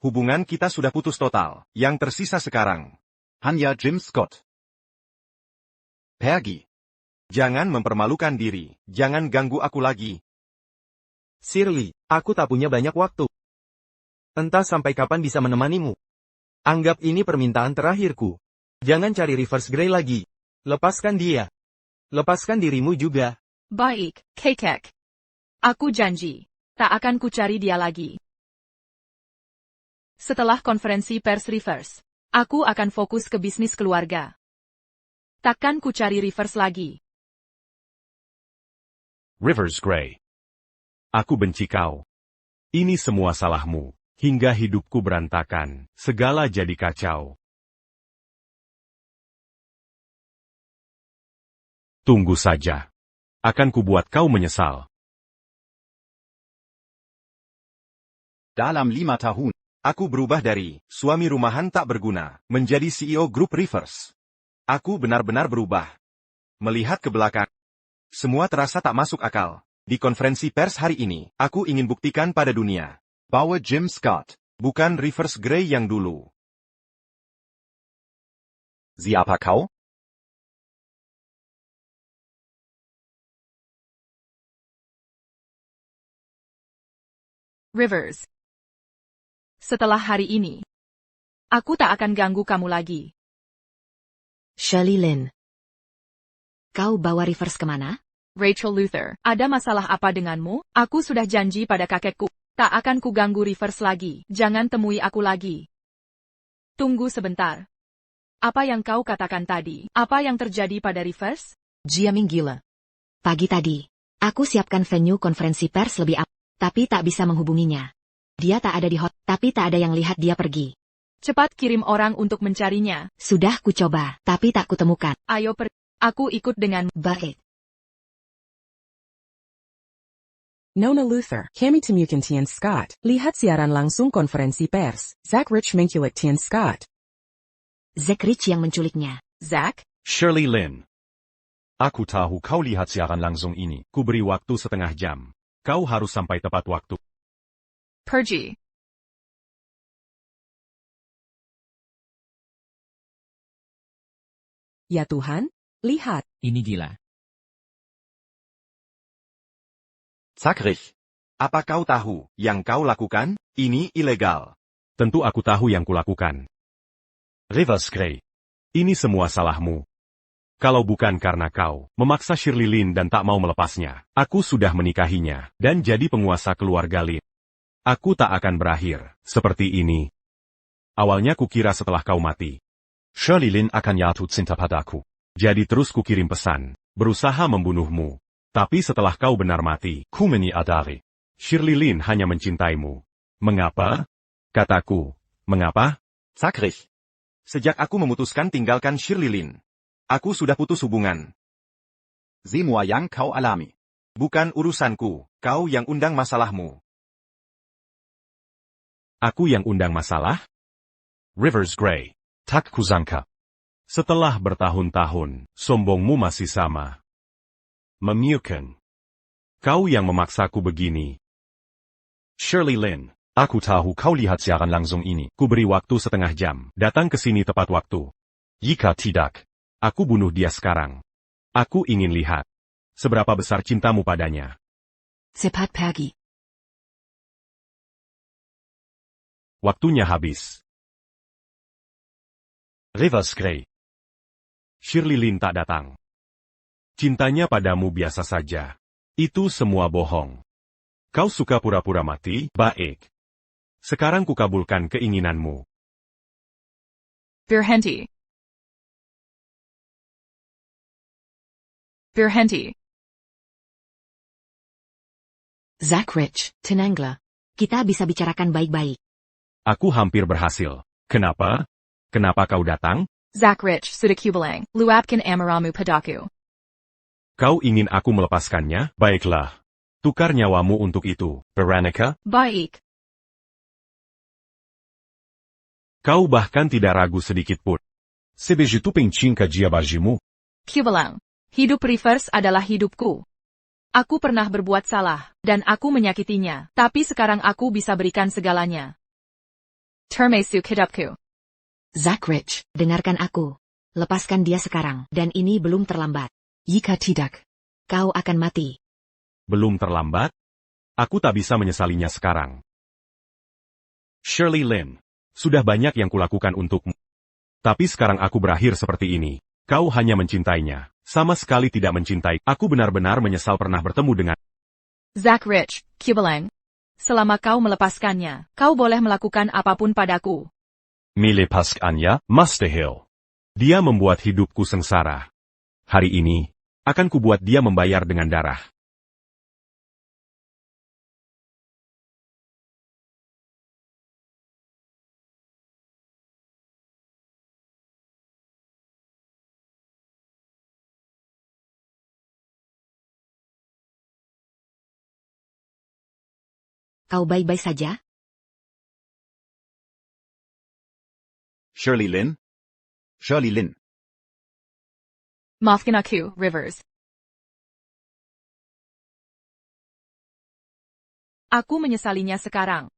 Speaker 2: Hubungan kita sudah putus total. Yang tersisa sekarang
Speaker 7: hanya Jim Scott. Pergi.
Speaker 2: Jangan mempermalukan diri. Jangan ganggu aku lagi.
Speaker 10: Shirley, aku tak punya banyak waktu. Entah sampai kapan bisa menemanimu. Anggap ini permintaan terakhirku. Jangan cari Rivers Gray lagi. Lepaskan dia. Lepaskan dirimu juga.
Speaker 3: Baik, Kekek. Aku janji. Tak akan kucari dia lagi. Setelah konferensi pers Rivers, aku akan fokus ke bisnis keluarga. Takkan kucari Rivers lagi.
Speaker 4: Rivers Gray. Aku benci kau. Ini semua salahmu. Hingga hidupku berantakan. Segala jadi kacau. Tunggu saja. Akan kubuat kau menyesal.
Speaker 7: Dalam 5 tahun,
Speaker 2: Aku berubah dari suami rumahan tak berguna menjadi CEO grup Rivers. Aku benar-benar berubah. Melihat ke belakang, semua terasa tak masuk akal. Di konferensi pers hari ini, aku ingin buktikan pada dunia.
Speaker 7: baue Jim Scott.
Speaker 2: Bukan Rivers Gray yang dulu.
Speaker 7: Siapa kau?
Speaker 3: Rivers. Setelah hari ini, aku tak akan ganggu kamu lagi.
Speaker 5: Shirley Lin. Kau bawa Rivers kemana?
Speaker 3: Rachel Luther, ada masalah apa denganmu? Aku sudah janji pada kakekku. Tak akan kuganggu Rivers lagi. Jangan temui aku lagi. Tunggu sebentar. Apa yang kau katakan tadi? Apa yang terjadi pada Rivers?
Speaker 5: Jiaming gila. Pagi tadi, aku siapkan venue konferensi pers lebih awal, tapi tak bisa menghubunginya. Dia tak ada di hot, tapi tak ada yang lihat dia pergi.
Speaker 3: Cepat kirim orang untuk mencarinya.
Speaker 5: Sudah kucoba, tapi tak kutemukan.
Speaker 3: Ayo aku ikut dengan
Speaker 5: Baik.
Speaker 6: Nona Luther, kami temukan Tian Scott. Lihat siaran langsung konferensi pers. Zach Rich menculik Tian Scott.
Speaker 5: Zach Rich yang menculiknya.
Speaker 3: Zach?
Speaker 4: Shirley Lin. Aku tahu kau lihat siaran langsung ini. Ku beri waktu setengah jam. Kau harus sampai tepat waktu.
Speaker 3: Pergi.
Speaker 6: Ya Tuhan, lihat.
Speaker 1: Ini gila.
Speaker 2: Zakrich. Apa kau tahu yang kau lakukan? Ini ilegal.
Speaker 4: Tentu aku tahu yang kulakukan. Rivers Gray. Ini semua salahmu. Kalau bukan karena kau memaksa Shirley Lin dan tak mau melepasnya, aku sudah menikahinya dan jadi penguasa keluarga Lin. Aku tak akan berakhir seperti ini. Awalnya kukira setelah kau mati,
Speaker 9: Shirley Lin akan jatuh cinta padaku.
Speaker 4: jadi terus kukirim pesan, berusaha membunuhmu. Tapi setelah kau benar mati,
Speaker 9: Ku menyadari.
Speaker 4: Shirley Lin hanya mencintaimu. Mengapa? Kataku, mengapa?
Speaker 2: Zakrich. Sejak aku memutuskan tinggalkan Shirley Lin, aku sudah putus hubungan.
Speaker 7: Semua yang kau alami.
Speaker 2: Bukan urusanku, kau yang undang masalahmu.
Speaker 4: Aku yang undang masalah?
Speaker 9: Rivers Gray. Tak kusangka.
Speaker 4: Setelah bertahun-tahun, sombongmu masih sama. Memiukan. Kau yang memaksaku begini.
Speaker 9: Shirley Lin. Aku tahu kau lihat siaran langsung ini.
Speaker 4: Ku beri waktu setengah jam. Datang ke sini tepat waktu.
Speaker 9: Jika tidak,
Speaker 4: Aku bunuh dia sekarang. Aku ingin lihat. Seberapa besar cintamu padanya.
Speaker 5: Cepat pergi.
Speaker 4: Waktunya habis.
Speaker 9: Rivers Gray.
Speaker 4: Shirley Lin tak datang. Cintanya padamu biasa saja. Itu semua bohong. Kau suka pura-pura mati? Baik. Sekarang kukabulkan keinginanmu.
Speaker 3: Berhenti. Berhenti.
Speaker 5: Zach Rich, tenanglah. Kita bisa bicarakan baik-baik.
Speaker 4: Aku hampir berhasil. Kenapa? Kenapa kau datang?
Speaker 3: Zach Rich, sudah kubilang, luapkan amaramu padaku.
Speaker 4: Kau ingin aku melepaskannya? Baiklah. Tukar nyawamu untuk itu, Veronica.
Speaker 3: Baik.
Speaker 4: Kau bahkan tidak ragu sedikit pun.
Speaker 9: Sebegitu pencinta dia bagimu.
Speaker 3: Kubilang, hidup Rivers adalah hidupku. Aku pernah berbuat salah, dan aku menyakitinya, tapi sekarang aku bisa berikan segalanya. Termasuk hidupku.
Speaker 5: Zach Rich, dengarkan aku. Lepaskan dia sekarang, dan ini belum terlambat. Jika tidak, kau akan mati.
Speaker 4: Belum terlambat? Aku tak bisa menyesalinya sekarang. Shirley Lin, sudah banyak yang kulakukan untukmu. Tapi sekarang aku berakhir seperti ini. Kau hanya mencintainya, sama sekali tidak mencintai. Aku benar-benar menyesal pernah bertemu dengan
Speaker 3: Zach Rich, kubilang, Selama kau melepaskannya, kau boleh melakukan apapun padaku.
Speaker 9: Melepaskannya, Master Hill.
Speaker 4: Dia membuat hidupku sengsara. Hari ini, akan kubuat dia membayar dengan darah.
Speaker 5: Kau baik-baik saja?
Speaker 7: Shirley Lin? Shirley Lin.
Speaker 3: Maafkan aku, Rivers. Aku menyesalinya sekarang.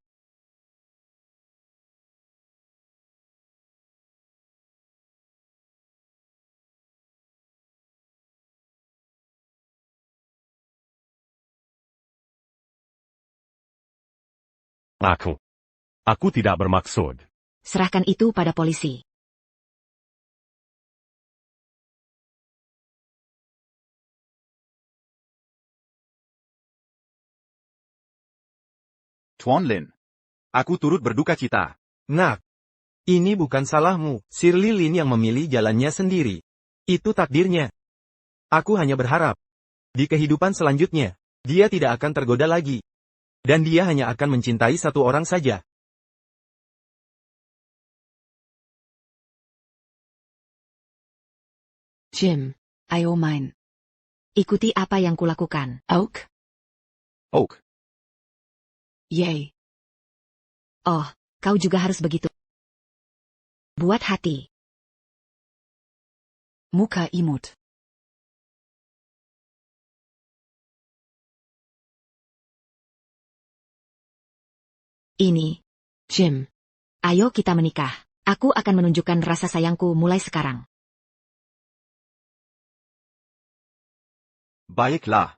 Speaker 4: Aku tidak bermaksud.
Speaker 5: Serahkan itu pada polisi.
Speaker 7: Tuan Lin.
Speaker 2: Aku turut berduka cita.
Speaker 10: Nak, ini bukan salahmu. Shirley Lin yang memilih jalannya sendiri. Itu takdirnya. Aku hanya berharap, di kehidupan selanjutnya, dia tidak akan tergoda lagi. Dan dia hanya akan mencintai satu orang saja.
Speaker 5: Jim, ayo main. Ikuti apa yang kulakukan. Oak?
Speaker 7: Oak.
Speaker 5: Yay. Oh, kau juga harus begitu. Buat hati. Muka imut. Ini, Jim. Ayo kita menikah. Aku akan menunjukkan rasa sayangku mulai sekarang.
Speaker 2: Baiklah.